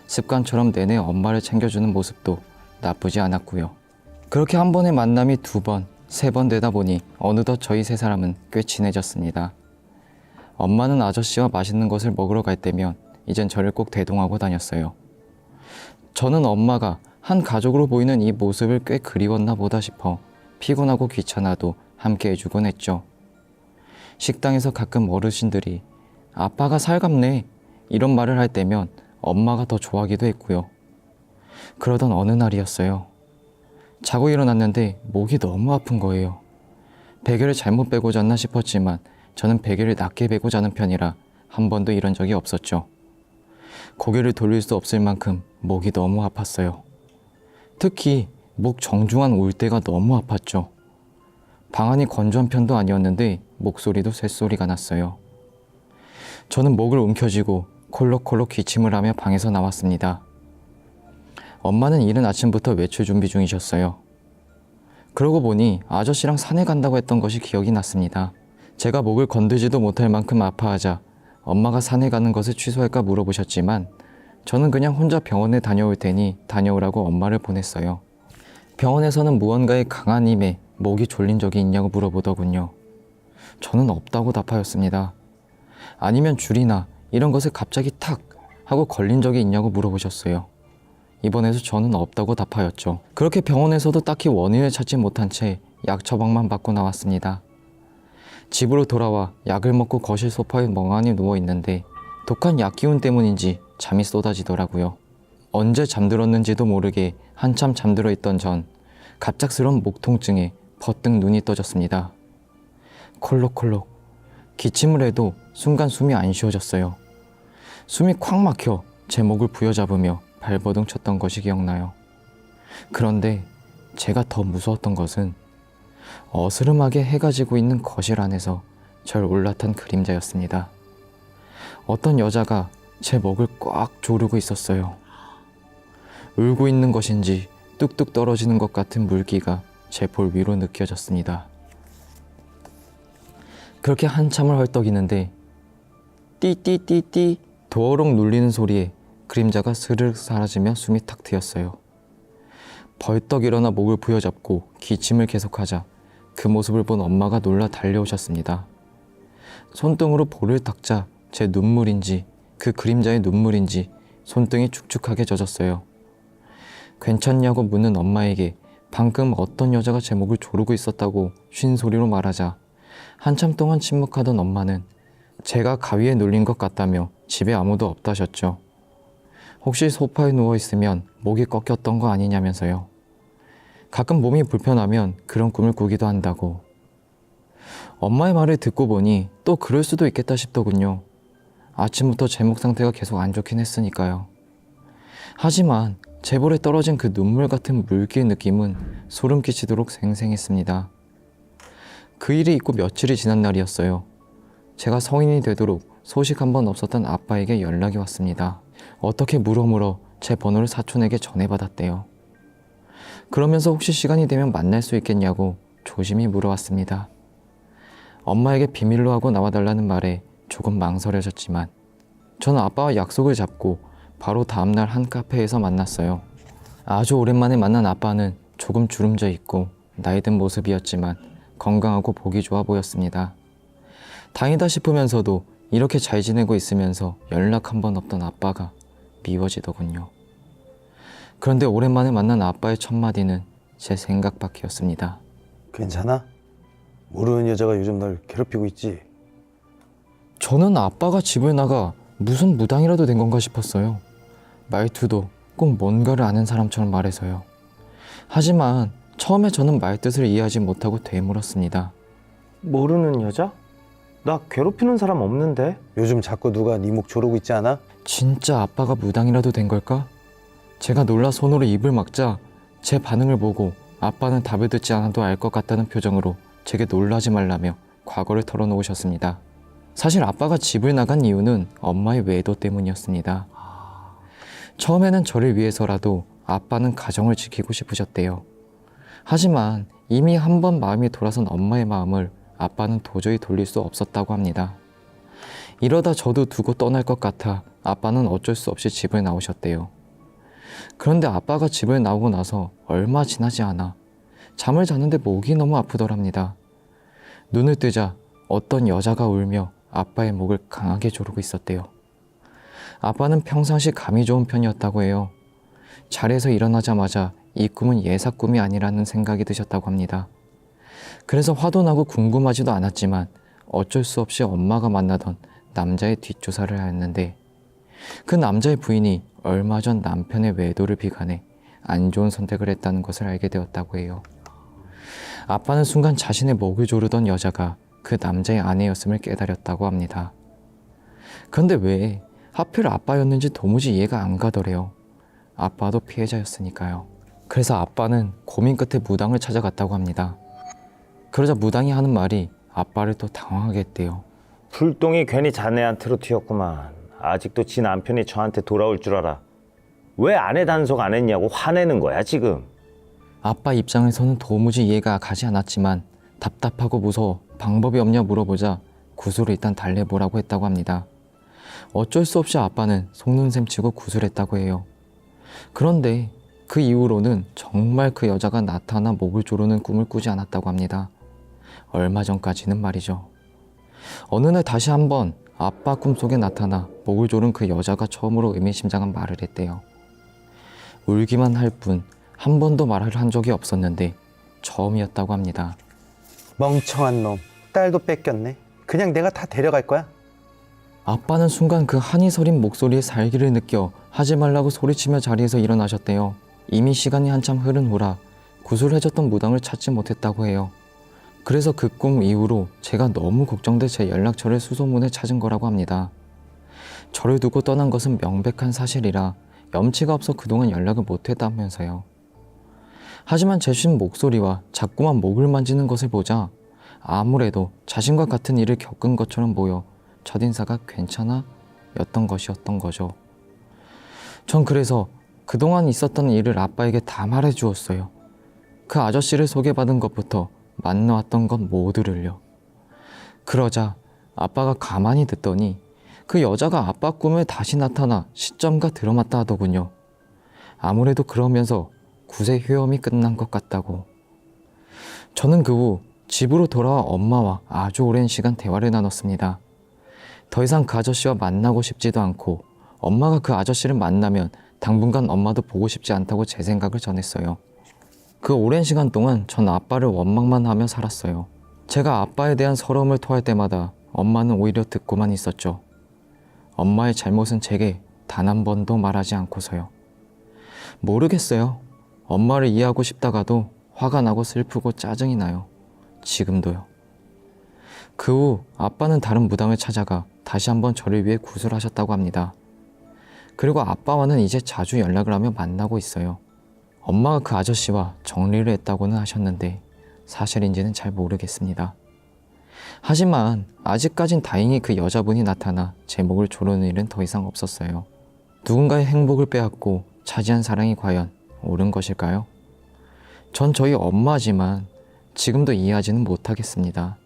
습관처럼 내내 엄마를 챙겨주는 모습도 나쁘지 않았고요. 그렇게 한 번의 만남이 2번, 3번 되다 보니 어느덧 저희 세 사람은 꽤 친해졌습니다. 엄마는 아저씨와 맛있는 것을 먹으러 갈 때면 이젠 저를 꼭 대동하고 다녔어요. 저는 엄마가 한 가족으로 보이는 이 모습을 꽤 그리웠나 보다 싶어 피곤하고 귀찮아도 함께 해주곤 했죠. 식당에서 가끔 어르신들이 아빠가 살갑네 이런 말을 할 때면 엄마가 더 좋아하기도 했고요. 그러던 어느 날이었어요. 자고 일어났는데 목이 너무 아픈 거예요. 베개를 잘못 빼고 잤나 싶었지만 저는 베개를 낮게 베고 자는 편이라 한 번도 이런 적이 없었죠. 고개를 돌릴 수 없을 만큼 목이 너무 아팠어요. 특히 목 정중한 울대가 너무 아팠죠. 방안이 건조한 편도 아니었는데 목소리도 쇳소리가 났어요. 저는 목을 움켜쥐고 콜록콜록 기침을 하며 방에서 나왔습니다. 엄마는 이른 아침부터 외출 준비 중이셨어요. 그러고 보니 아저씨랑 산에 간다고 했던 것이 기억이 났습니다. 제가 목을 건들지도 못할 만큼 아파하자 엄마가 산에 가는 것을 취소할까 물어보셨지만 저는 그냥 혼자 병원에 다녀올 테니 다녀오라고 엄마를 보냈어요. 병원에서는 무언가의 강한 힘에 목이 졸린 적이 있냐고 물어보더군요. 저는 없다고 답하였습니다. 아니면 줄이나 이런 것에 갑자기 탁 하고 걸린 적이 있냐고 물어보셨어요. 이번에도 저는 없다고 답하였죠. 그렇게 병원에서도 딱히 원인을 찾지 못한 채 약 처방만 받고 나왔습니다. 집으로 돌아와 약을 먹고 거실 소파에 멍하니 누워있는데 독한 약 기운 때문인지 잠이 쏟아지더라고요. 언제 잠들었는지도 모르게 한참 잠들어 있던 전 갑작스러운 목 통증에 버뜩 눈이 떠졌습니다. 콜록콜록 기침을 해도 순간 숨이 안 쉬어졌어요. 숨이 콱 막혀 제 목을 부여잡으며 발버둥 쳤던 것이 기억나요. 그런데 제가 더 무서웠던 것은 어스름하게 해가 지고 있는 거실 안에서 절 올라탄 그림자였습니다. 어떤 여자가 제 목을 꽉 조르고 있었어요. 울고 있는 것인지 뚝뚝 떨어지는 것 같은 물기가 제 볼 위로 느껴졌습니다. 그렇게 한참을 헐떡이는데 띠띠띠띠 도어록 눌리는 소리에 그림자가 스르륵 사라지며 숨이 탁 트였어요. 벌떡 일어나 목을 부여잡고 기침을 계속하자 그 모습을 본 엄마가 놀라 달려오셨습니다. 손등으로 볼을 닦자 제 눈물인지 그 그림자의 눈물인지 손등이 축축하게 젖었어요. 괜찮냐고 묻는 엄마에게 방금 어떤 여자가 제 목을 조르고 있었다고 쉰 소리로 말하자 한참 동안 침묵하던 엄마는 제가 가위에 눌린 것 같다며 집에 아무도 없다셨죠. 혹시 소파에 누워있으면 목이 꺾였던 거 아니냐면서요. 가끔 몸이 불편하면 그런 꿈을 꾸기도 한다고. 엄마의 말을 듣고 보니 또 그럴 수도 있겠다 싶더군요. 아침부터 제 목 상태가 계속 안 좋긴 했으니까요. 하지만 제 볼에 떨어진 그 눈물 같은 물기의 느낌은 소름 끼치도록 생생했습니다. 그 일이 있고 며칠이 지난 날이었어요. 제가 성인이 되도록 소식 한 번 없었던 아빠에게 연락이 왔습니다. 어떻게 물어 제 번호를 사촌에게 전해받았대요. 그러면서 혹시 시간이 되면 만날 수 있겠냐고 조심히 물어왔습니다. 엄마에게 비밀로 하고 나와달라는 말에 조금 망설여졌지만 저는 아빠와 약속을 잡고 바로 다음날 한 카페에서 만났어요. 아주 오랜만에 만난 아빠는 조금 주름져 있고 나이 든 모습이었지만 건강하고 보기 좋아 보였습니다. 다행이다 싶으면서도 이렇게 잘 지내고 있으면서 연락 한 번 없던 아빠가 미워지더군요. 그런데 오랜만에 만난 아빠의 첫마디는 제 생각 밖이었습니다. 괜찮아? 모르는 여자가 요즘 널 괴롭히고 있지? 저는 아빠가 집을 나가 무슨 무당이라도 된 건가 싶었어요. 말투도 꼭 뭔가를 아는 사람처럼 말해서요. 하지만 처음에 저는 말뜻을 이해하지 못하고 되물었습니다. 모르는 여자? 나 괴롭히는 사람 없는데? 요즘 자꾸 누가 네 목 조르고 있지 않아? 진짜 아빠가 무당이라도 된 걸까? 제가 놀라 손으로 입을 막자 제 반응을 보고 아빠는 답을 듣지 않아도 알 것 같다는 표정으로 제게 놀라지 말라며 과거를 털어놓으셨습니다. 사실 아빠가 집을 나간 이유는 엄마의 외도 때문이었습니다. 처음에는 저를 위해서라도 아빠는 가정을 지키고 싶으셨대요. 하지만 이미 한 번 마음이 돌아선 엄마의 마음을 아빠는 도저히 돌릴 수 없었다고 합니다. 이러다 저도 두고 떠날 것 같아 아빠는 어쩔 수 없이 집을 나오셨대요. 그런데 아빠가 집을 나오고 나서 얼마 지나지 않아 잠을 자는데 목이 너무 아프더랍니다. 눈을 뜨자 어떤 여자가 울며 아빠의 목을 강하게 조르고 있었대요. 아빠는 평상시 감이 좋은 편이었다고 해요. 자리에서 일어나자마자 이 꿈은 예사 꿈이 아니라는 생각이 드셨다고 합니다. 그래서 화도 나고 궁금하지도 않았지만 어쩔 수 없이 엄마가 만나던 남자의 뒷조사를 하였는데 그 남자의 부인이 얼마 전 남편의 외도를 비관해 안 좋은 선택을 했다는 것을 알게 되었다고 해요. 아빠는 순간 자신의 목을 조르던 여자가 그 남자의 아내였음을 깨달았다고 합니다. 그런데 왜 하필 아빠였는지 도무지 이해가 안 가더래요. 아빠도 피해자였으니까요. 그래서 아빠는 고민 끝에 무당을 찾아갔다고 합니다. 그러자 무당이 하는 말이 아빠를 또 당황하게 했대요. 불똥이 괜히 자네한테로 튀었구만. 아직도 지 남편이 저한테 돌아올 줄 알아. 왜 아내 단속 안 했냐고 화내는 거야 지금. 아빠 입장에서는 도무지 이해가 가지 않았지만 답답하고 무서워 방법이 없냐 물어보자 구슬을 일단 달래보라고 했다고 합니다. 어쩔 수 없이 아빠는 속눈샘 치고 구슬했다고 해요. 그런데 그 이후로는 정말 그 여자가 나타나 목을 조르는 꿈을 꾸지 않았다고 합니다. 얼마 전까지는 말이죠. 어느 날 다시 한번 아빠 꿈속에 나타나 목을 조른 그 여자가 처음으로 의미심장한 말을 했대요. 울기만 할 뿐 한 번도 말을 한 적이 없었는데 처음이었다고 합니다. 멍청한 놈. 딸도 뺏겼네. 그냥 내가 다 데려갈 거야. 아빠는 순간 그 한이 서린 목소리에 살기를 느껴 하지 말라고 소리치며 자리에서 일어나셨대요. 이미 시간이 한참 흐른 후라 구슬해줬던 무당을 찾지 못했다고 해요. 그래서 그 꿈 이후로 제가 너무 걱정돼 제 연락처를 수소문해 찾은 거라고 합니다. 저를 두고 떠난 것은 명백한 사실이라 염치가 없어 그동안 연락을 못했다면서요. 하지만 제 쉰 목소리와 자꾸만 목을 만지는 것을 보자 아무래도 자신과 같은 일을 겪은 것처럼 보여 첫인사가 괜찮아? 였던 것이었던 거죠. 전 그래서 그동안 있었던 일을 아빠에게 다 말해주었어요. 그 아저씨를 소개받은 것부터 만나왔던 것 모두를요. 그러자 아빠가 가만히 듣더니 그 여자가 아빠 꿈에 다시 나타나 시점과 들어맞다 하더군요. 아무래도 그러면서 구세 휴엄이 끝난 것 같다고. 저는 그 후 집으로 돌아와 엄마와 아주 오랜 시간 대화를 나눴습니다. 더 이상 그 아저씨와 만나고 싶지도 않고 엄마가 그 아저씨를 만나면 당분간 엄마도 보고 싶지 않다고 제 생각을 전했어요. 그 오랜 시간 동안 전 아빠를 원망만 하며 살았어요. 제가 아빠에 대한 서러움을 토할 때마다 엄마는 오히려 듣고만 있었죠. 엄마의 잘못은 제게 단 한 번도 말하지 않고서요. 모르겠어요. 엄마를 이해하고 싶다가도 화가 나고 슬프고 짜증이 나요. 지금도요. 그 후 아빠는 다른 무당을 찾아가 다시 한번 저를 위해 구술하셨다고 합니다. 그리고 아빠와는 이제 자주 연락을 하며 만나고 있어요. 엄마가 그 아저씨와 정리를 했다고는 하셨는데 사실인지는 잘 모르겠습니다. 하지만 아직까진 다행히 그 여자분이 나타나 제 목을 조르는 일은 더 이상 없었어요. 누군가의 행복을 빼앗고 차지한 사랑이 과연 옳은 것일까요? 전 저희 엄마지만 지금도 이해하지는 못하겠습니다.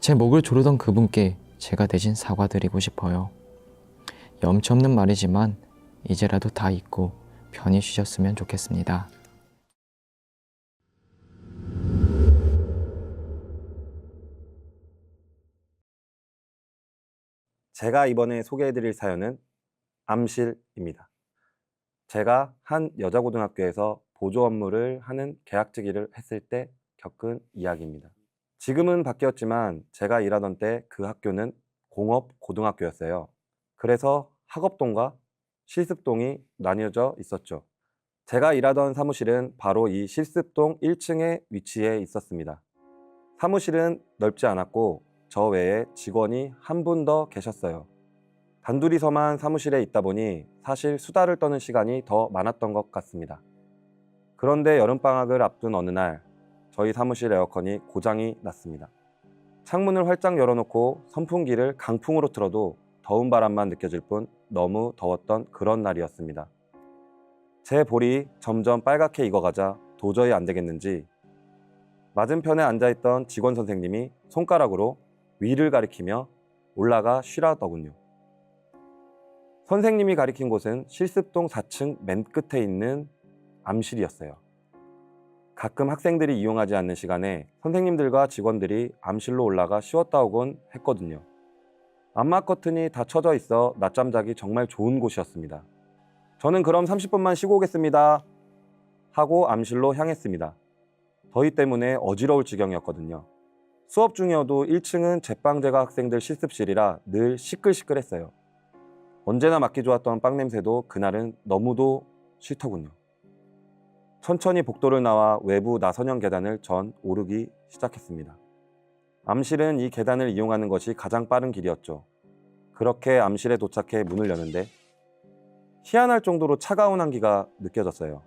제 목을 조르던 그분께 제가 대신 사과드리고 싶어요. 염치 없는 말이지만 이제라도 다 잊고 편히 쉬셨으면 좋겠습니다. 제가 이번에 소개해드릴 사연은 암실입니다. 제가 한 여자고등학교에서 보조 업무를 하는 계약직일을 했을 때 겪은 이야기입니다. 지금은 바뀌었지만 제가 일하던 때 그 학교는 공업고등학교였어요. 그래서 학업동과 실습동이 나뉘어져 있었죠. 제가 일하던 사무실은 바로 이 실습동 1층에 위치해 있었습니다. 사무실은 넓지 않았고 저 외에 직원이 한 분 더 계셨어요. 단둘이서만 사무실에 있다 보니 사실 수다를 떠는 시간이 더 많았던 것 같습니다. 그런데 여름방학을 앞둔 어느 날 저희 사무실 에어컨이 고장이 났습니다. 창문을 활짝 열어놓고 선풍기를 강풍으로 틀어도 더운 바람만 느껴질 뿐 너무 더웠던 그런 날이었습니다. 제 볼이 점점 빨갛게 익어가자 도저히 안 되겠는지 맞은편에 앉아있던 직원 선생님이 손가락으로 위를 가리키며 올라가 쉬라더군요. 선생님이 가리킨 곳은 실습동 4층 맨 끝에 있는 암실이었어요. 가끔 학생들이 이용하지 않는 시간에 선생님들과 직원들이 암실로 올라가 쉬었다 오곤 했거든요. 암막 커튼이 다 쳐져 있어 낮잠 자기 정말 좋은 곳이었습니다. 저는 그럼 30분만 쉬고 오겠습니다 하고 암실로 향했습니다. 더위 때문에 어지러울 지경이었거든요. 수업 중이어도 1층은 제빵제과 학생들 실습실이라 늘 시끌시끌했어요. 언제나 맡기 좋았던 빵 냄새도 그날은 너무도 싫더군요. 천천히 복도를 나와 외부 나선형 계단을 전 오르기 시작했습니다. 암실은 이 계단을 이용하는 것이 가장 빠른 길이었죠. 그렇게 암실에 도착해 문을 여는데 희한할 정도로 차가운 한기가 느껴졌어요.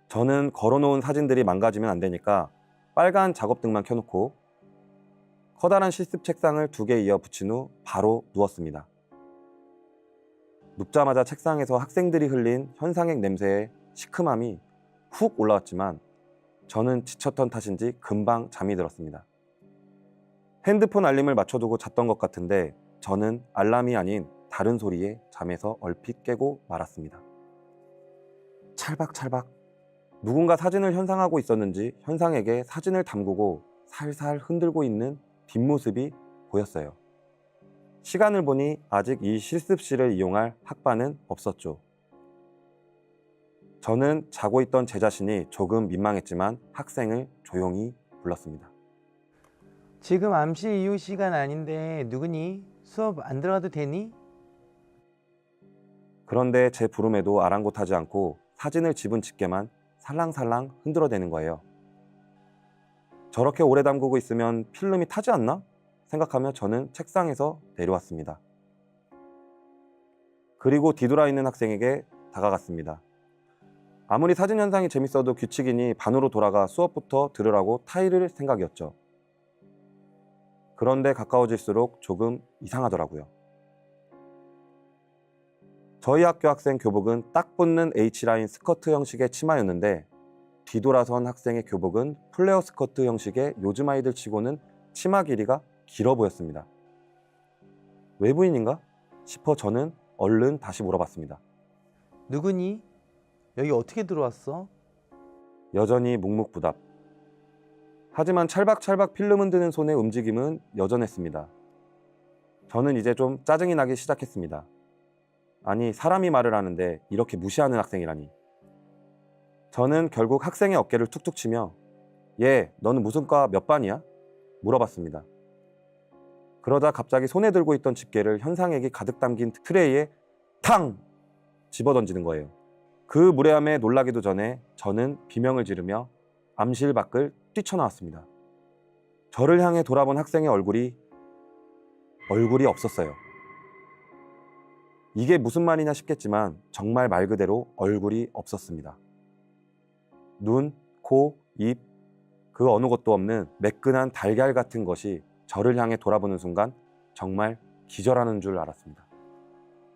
저는 걸어놓은 사진들이 망가지면 안 되니까 빨간 작업등만 켜놓고 커다란 실습 책상을 2개 이어 붙인 후 바로 누웠습니다. 눕자마자 책상에서 학생들이 흘린 현상액 냄새에 시큼함이 훅 올라왔지만 저는 지쳤던 탓인지 금방 잠이 들었습니다. 핸드폰 알림을 맞춰두고 잤던 것 같은데 저는 알람이 아닌 다른 소리에 잠에서 얼핏 깨고 말았습니다. 찰박찰박. 누군가 사진을 현상하고 있었는지 현상액에 사진을 담그고 살살 흔들고 있는 뒷모습이 보였어요. 시간을 보니 아직 이 실습실을 이용할 학반은 없었죠. 저는 자고 있던 제 자신이 조금 민망했지만 학생을 조용히 불렀습니다. 지금 암시 이후 시간 아닌데 누구니? 수업 안 들어가도 되니? 그런데 제 부름에도 아랑곳하지 않고 사진을 집은 집게만 살랑살랑 흔들어대는 거예요. 저렇게 오래 담그고 있으면 필름이 타지 않나? 생각하며 저는 책상에서 내려왔습니다. 그리고 뒤돌아 있는 학생에게 다가갔습니다. 아무리 사진 현상이 재밌어도 규칙이니 반으로 돌아가 수업부터 들으라고 타이를 생각이었죠. 그런데 가까워질수록 조금 이상하더라고요. 저희 학교 학생 교복은 딱 붙는 H라인 스커트 형식의 치마였는데 뒤돌아선 학생의 교복은 플레어 스커트 형식의 요즘 아이들 치고는 치마 길이가 길어 보였습니다. 외부인인가 싶어 저는 얼른 다시 물어봤습니다. 누구니? 여기 어떻게 들어왔어? 여전히 묵묵부답. 하지만 찰박찰박 필름 흔드는 손의 움직임은 여전했습니다. 저는 이제 좀 짜증이 나기 시작했습니다. 아니, 사람이 말을 하는데 이렇게 무시하는 학생이라니. 저는 결국 학생의 어깨를 툭툭 치며 얘, 너는 무슨 과 몇 반이야? 물어봤습니다. 그러자 갑자기 손에 들고 있던 집게를 현상액이 가득 담긴 트레이에 탕! 집어던지는 거예요. 그 무례함에 놀라기도 전에 저는 비명을 지르며 암실 밖을 뛰쳐나왔습니다. 저를 향해 돌아본 학생의 얼굴이 없었어요. 이게 무슨 말이냐 싶겠지만 정말 말 그대로 얼굴이 없었습니다. 눈, 코, 입, 그 어느 것도 없는 매끈한 달걀 같은 것이 저를 향해 돌아보는 순간 정말 기절하는 줄 알았습니다.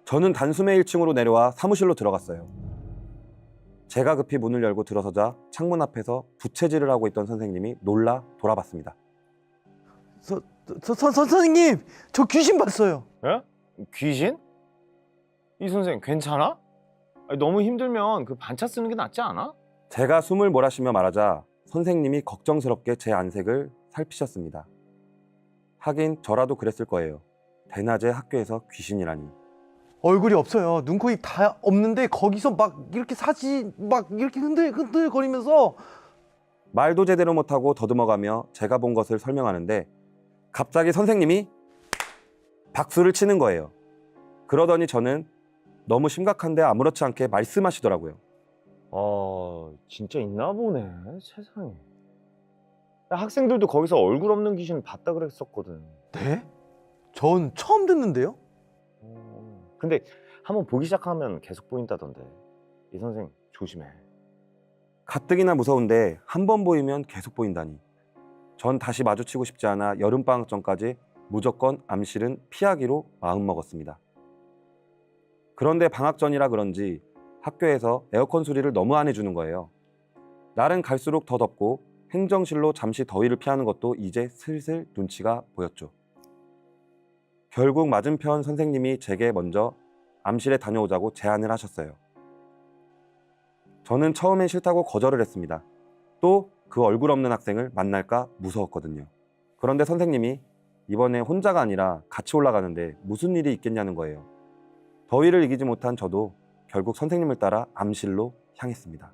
저는 단숨에 1층으로 내려와 사무실로 들어갔어요. 제가 급히 문을 열고 들어서자 창문 앞에서 부채질을 하고 있던 선생님이 놀라 돌아봤습니다. 선생님, 저 귀신 봤어요. 예? 귀신? 이 선생 괜찮아? 아니, 너무 힘들면 그 반차 쓰는 게 낫지 않아? 제가 숨을 몰아쉬며 말하자 선생님이 걱정스럽게 제 안색을 살피셨습니다. 하긴 저라도 그랬을 거예요. 대낮에 학교에서 귀신이라니. 얼굴이 없어요. 눈, 코, 입 다 없는데 거기서 막 이렇게 사진 막 이렇게 흔들거리면서 말도 제대로 못하고 더듬어가며 제가 본 것을 설명하는데 갑자기 선생님이 박수를 치는 거예요. 그러더니 저는 너무 심각한데 아무렇지 않게 말씀하시더라고요. 진짜 있나 보네, 세상에. 야, 학생들도 거기서 얼굴 없는 귀신 봤다 그랬었거든. 네? 전 처음 듣는데요? 근데 한번 보기 시작하면 계속 보인다던데. 이 선생 조심해. 가뜩이나 무서운데 한 번 보이면 계속 보인다니. 전 다시 마주치고 싶지 않아 여름방학 전까지 무조건 암실은 피하기로 마음먹었습니다. 그런데 방학 전이라 그런지 학교에서 에어컨 수리를 너무 안 해주는 거예요. 날은 갈수록 더 덥고 행정실로 잠시 더위를 피하는 것도 이제 슬슬 눈치가 보였죠. 결국 맞은편 선생님이 제게 먼저 암실에 다녀오자고 제안을 하셨어요. 저는 처음엔 싫다고 거절을 했습니다. 또 그 얼굴 없는 학생을 만날까 무서웠거든요. 그런데 선생님이 이번에 혼자가 아니라 같이 올라가는데 무슨 일이 있겠냐는 거예요. 더위를 이기지 못한 저도 결국 선생님을 따라 암실로 향했습니다.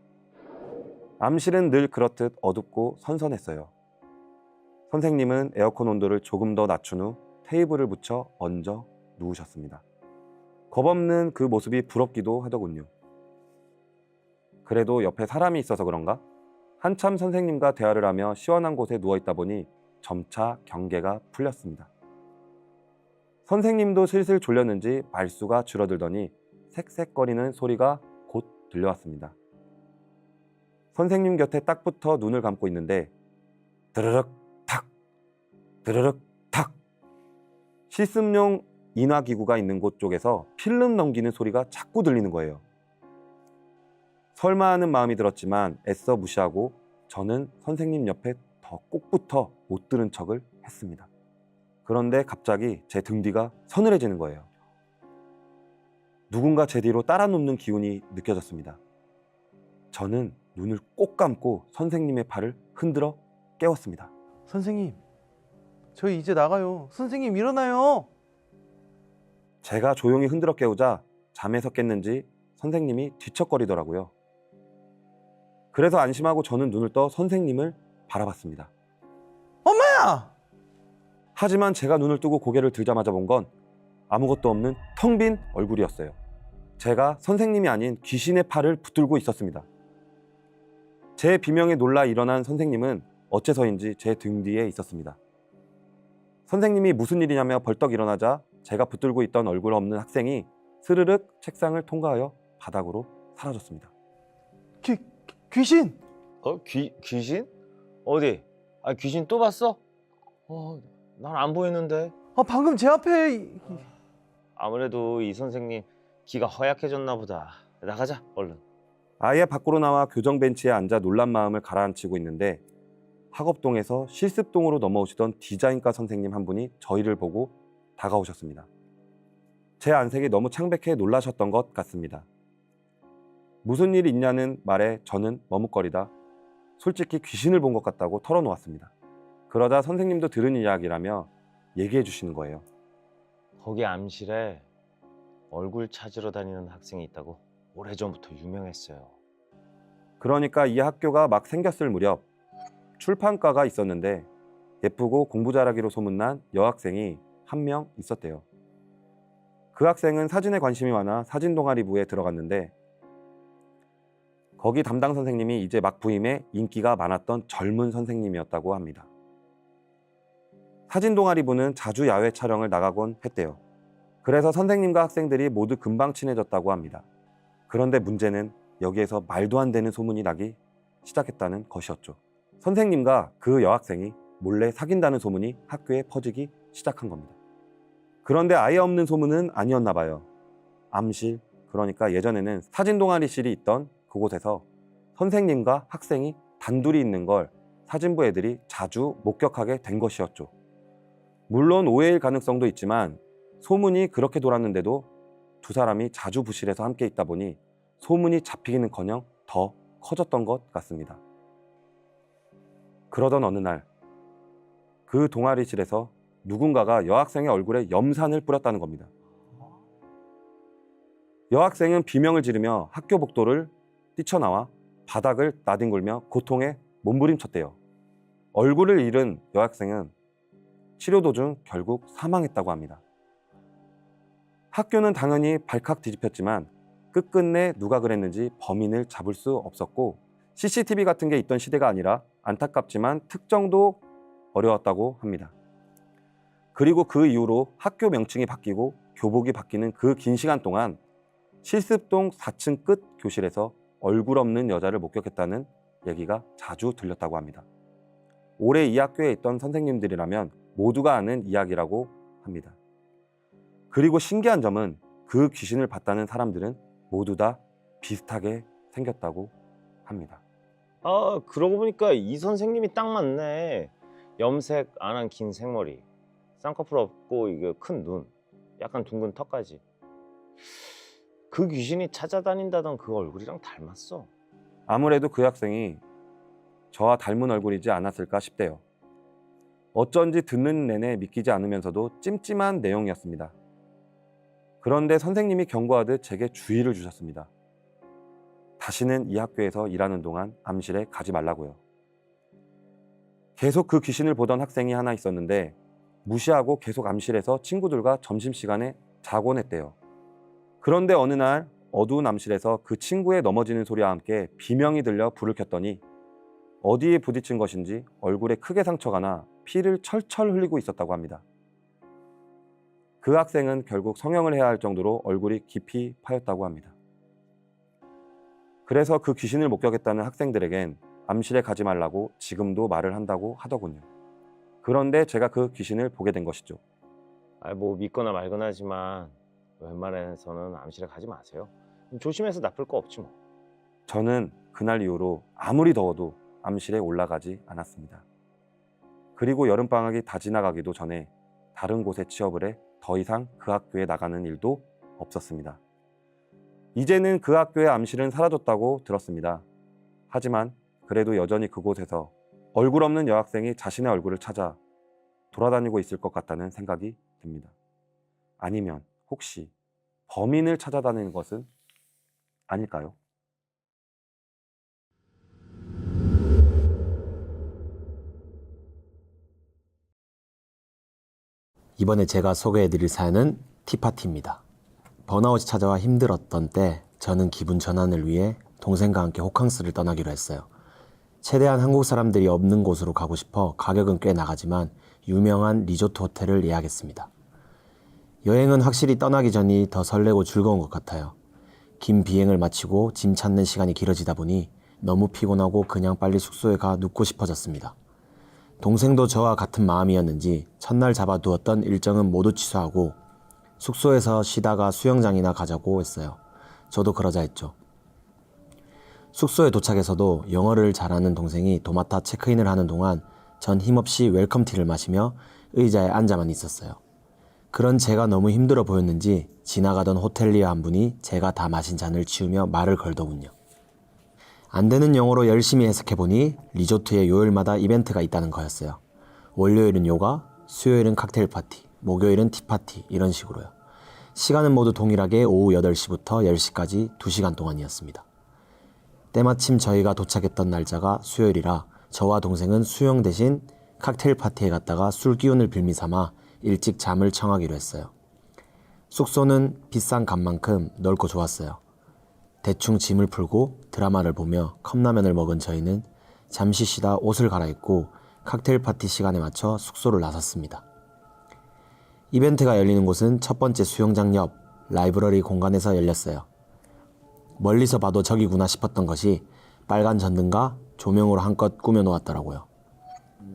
암실은 늘 그렇듯 어둡고 선선했어요. 선생님은 에어컨 온도를 조금 더 낮춘 후 테이블을 붙여 얹어 누우셨습니다. 겁없는 그 모습이 부럽기도 하더군요. 그래도 옆에 사람이 있어서 그런가? 한참 선생님과 대화를 하며 시원한 곳에 누워있다 보니 점차 경계가 풀렸습니다. 선생님도 슬슬 졸렸는지 말수가 줄어들더니 색색거리는 소리가 곧 들려왔습니다. 선생님 곁에 딱 붙어 눈을 감고 있는데 드르륵 탁 드르륵 탁 실습용 인화기구가 있는 곳 쪽에서 필름 넘기는 소리가 자꾸 들리는 거예요. 설마 하는 마음이 들었지만 애써 무시하고 저는 선생님 옆에 더 꼭 붙어 못 들은 척을 했습니다. 그런데 갑자기 제 등 뒤가 서늘해지는 거예요. 누군가 제 뒤로 따라 눕는 기운이 느껴졌습니다. 저는 눈을 꼭 감고 선생님의 팔을 흔들어 깨웠습니다. 선생님, 저희 이제 나가요. 선생님 일어나요. 제가 조용히 흔들어 깨우자 잠에서 깼는지 선생님이 뒤척거리더라고요. 그래서 안심하고 저는 눈을 떠 선생님을 바라봤습니다. 엄마야! 하지만 제가 눈을 뜨고 고개를 들자마자 본 건 아무것도 없는 텅 빈 얼굴이었어요. 제가 선생님이 아닌 귀신의 팔을 붙들고 있었습니다. 제 비명에 놀라 일어난 선생님은 어째서인지 제 등 뒤에 있었습니다. 선생님이 무슨 일이냐며 벌떡 일어나자 제가 붙들고 있던 얼굴 없는 학생이 스르륵 책상을 통과하여 바닥으로 사라졌습니다. 귀신! 귀신? 어디? 귀신 또 봤어? 난 안 보이는데. 방금 제 앞에 아무래도 이 선생님 기가 허약해졌나 보다. 나가자, 얼른. 아예 밖으로 나와 교정 벤치에 앉아 놀란 마음을 가라앉히고 있는데 학업동에서 실습동으로 넘어오시던 디자인과 선생님 한 분이 저희를 보고 다가오셨습니다. 제 안색이 너무 창백해 놀라셨던 것 같습니다. 무슨 일 있냐는 말에 저는 머뭇거리다 솔직히 귀신을 본 것 같다고 털어놓았습니다. 그러자 선생님도 들은 이야기라며 얘기해 주시는 거예요. 거기 암실에 얼굴 찾으러 다니는 학생이 있다고 오래전부터 유명했어요. 그러니까 이 학교가 막 생겼을 무렵 출판과가 있었는데 예쁘고 공부 잘하기로 소문난 여학생이 한 명 있었대요. 그 학생은 사진에 관심이 많아 사진 동아리부에 들어갔는데 거기 담당 선생님이 이제 막 부임해 인기가 많았던 젊은 선생님이었다고 합니다. 사진 동아리부는 자주 야외 촬영을 나가곤 했대요. 그래서 선생님과 학생들이 모두 금방 친해졌다고 합니다. 그런데 문제는 여기에서 말도 안 되는 소문이 나기 시작했다는 것이었죠. 선생님과 그 여학생이 몰래 사귄다는 소문이 학교에 퍼지기 시작한 겁니다. 그런데 아예 없는 소문은 아니었나 봐요. 암실, 그러니까 예전에는 사진 동아리실이 있던 그곳에서 선생님과 학생이 단둘이 있는 걸 사진부 애들이 자주 목격하게 된 것이었죠. 물론 오해일 가능성도 있지만 소문이 그렇게 돌았는데도 두 사람이 자주 부실에서 함께 있다 보니 소문이 잡히기는커녕 더 커졌던 것 같습니다. 그러던 어느 날 그 동아리실에서 누군가가 여학생의 얼굴에 염산을 뿌렸다는 겁니다. 여학생은 비명을 지르며 학교 복도를 뛰쳐나와 바닥을 나뒹굴며 고통에 몸부림쳤대요. 얼굴을 잃은 여학생은 치료 도중 결국 사망했다고 합니다. 학교는 당연히 발칵 뒤집혔지만 끝끝내 누가 그랬는지 범인을 잡을 수 없었고 CCTV 같은 게 있던 시대가 아니라 안타깝지만 특정도 어려웠다고 합니다. 그리고 그 이후로 학교 명칭이 바뀌고 교복이 바뀌는 그 긴 시간 동안 실습동 4층 끝 교실에서 얼굴 없는 여자를 목격했다는 얘기가 자주 들렸다고 합니다. 올해 이 학교에 있던 선생님들이라면 모두가 아는 이야기라고 합니다. 그리고 신기한 점은 그 귀신을 봤다는 사람들은 모두 다 비슷하게 생겼다고 합니다. 그러고 보니까 이 선생님이 딱 맞네. 염색 안 한 긴 생머리, 쌍꺼풀 없고 이게 큰 눈, 약간 둥근 턱까지. 그 귀신이 찾아다닌다던 그 얼굴이랑 닮았어. 아무래도 그 학생이 저와 닮은 얼굴이지 않았을까 싶대요. 어쩐지 듣는 내내 믿기지 않으면서도 찜찜한 내용이었습니다. 그런데 선생님이 경고하듯 제게 주의를 주셨습니다. 다시는 이 학교에서 일하는 동안 암실에 가지 말라고요. 계속 그 귀신을 보던 학생이 하나 있었는데 무시하고 계속 암실에서 친구들과 점심시간에 자곤 했대요. 그런데 어느 날 어두운 암실에서 그 친구의 넘어지는 소리와 함께 비명이 들려 불을 켰더니 어디에 부딪힌 것인지 얼굴에 크게 상처가 나 피를 철철 흘리고 있었다고 합니다. 그 학생은 결국 성형을 해야 할 정도로 얼굴이 깊이 파였다고 합니다. 그래서 그 귀신을 목격했다는 학생들에겐 암실에 가지 말라고 지금도 말을 한다고 하더군요. 그런데 제가 그 귀신을 보게 된 것이죠. 뭐 믿거나 말거나 하지만 웬만해서는 암실에 가지 마세요. 조심해서 나쁠 거 없지 뭐. 저는 그날 이후로 아무리 더워도 암실에 올라가지 않았습니다. 그리고 여름방학이 다 지나가기도 전에 다른 곳에 취업을 해 더 이상 그 학교에 나가는 일도 없었습니다. 이제는 그 학교의 암실은 사라졌다고 들었습니다. 하지만 그래도 여전히 그곳에서 얼굴 없는 여학생이 자신의 얼굴을 찾아 돌아다니고 있을 것 같다는 생각이 듭니다. 아니면 혹시 범인을 찾아다니는 것은 아닐까요? 이번에 제가 소개해드릴 사연은 티파티입니다. 번아웃이 찾아와 힘들었던 때 저는 기분 전환을 위해 동생과 함께 호캉스를 떠나기로 했어요. 최대한 한국 사람들이 없는 곳으로 가고 싶어 가격은 꽤 나가지만 유명한 리조트 호텔을 예약했습니다. 여행은 확실히 떠나기 전이 더 설레고 즐거운 것 같아요. 긴 비행을 마치고 짐 찾는 시간이 길어지다 보니 너무 피곤하고 그냥 빨리 숙소에 가 눕고 싶어졌습니다. 동생도 저와 같은 마음이었는지 첫날 잡아두었던 일정은 모두 취소하고 숙소에서 쉬다가 수영장이나 가자고 했어요. 저도 그러자 했죠. 숙소에 도착해서도 영어를 잘하는 동생이 도맡아 체크인을 하는 동안 전 힘없이 웰컴티를 마시며 의자에 앉아만 있었어요. 그런 제가 너무 힘들어 보였는지 지나가던 호텔리어 한 분이 제가 다 마신 잔을 치우며 말을 걸더군요. 안 되는 영어로 열심히 해석해보니 리조트에 요일마다 이벤트가 있다는 거였어요. 월요일은 요가, 수요일은 칵테일 파티, 목요일은 티파티 이런 식으로요. 시간은 모두 동일하게 오후 8시부터 10시까지 2시간 동안이었습니다. 때마침 저희가 도착했던 날짜가 수요일이라 저와 동생은 수영 대신 칵테일 파티에 갔다가 술 기운을 빌미삼아 일찍 잠을 청하기로 했어요. 숙소는 비싼 값만큼 넓고 좋았어요. 대충 짐을 풀고 드라마를 보며 컵라면을 먹은 저희는 잠시 쉬다 옷을 갈아입고 칵테일 파티 시간에 맞춰 숙소를 나섰습니다. 이벤트가 열리는 곳은 첫 번째 수영장 옆 라이브러리 공간에서 열렸어요. 멀리서 봐도 저기구나 싶었던 것이 빨간 전등과 조명으로 한껏 꾸며놓았더라고요.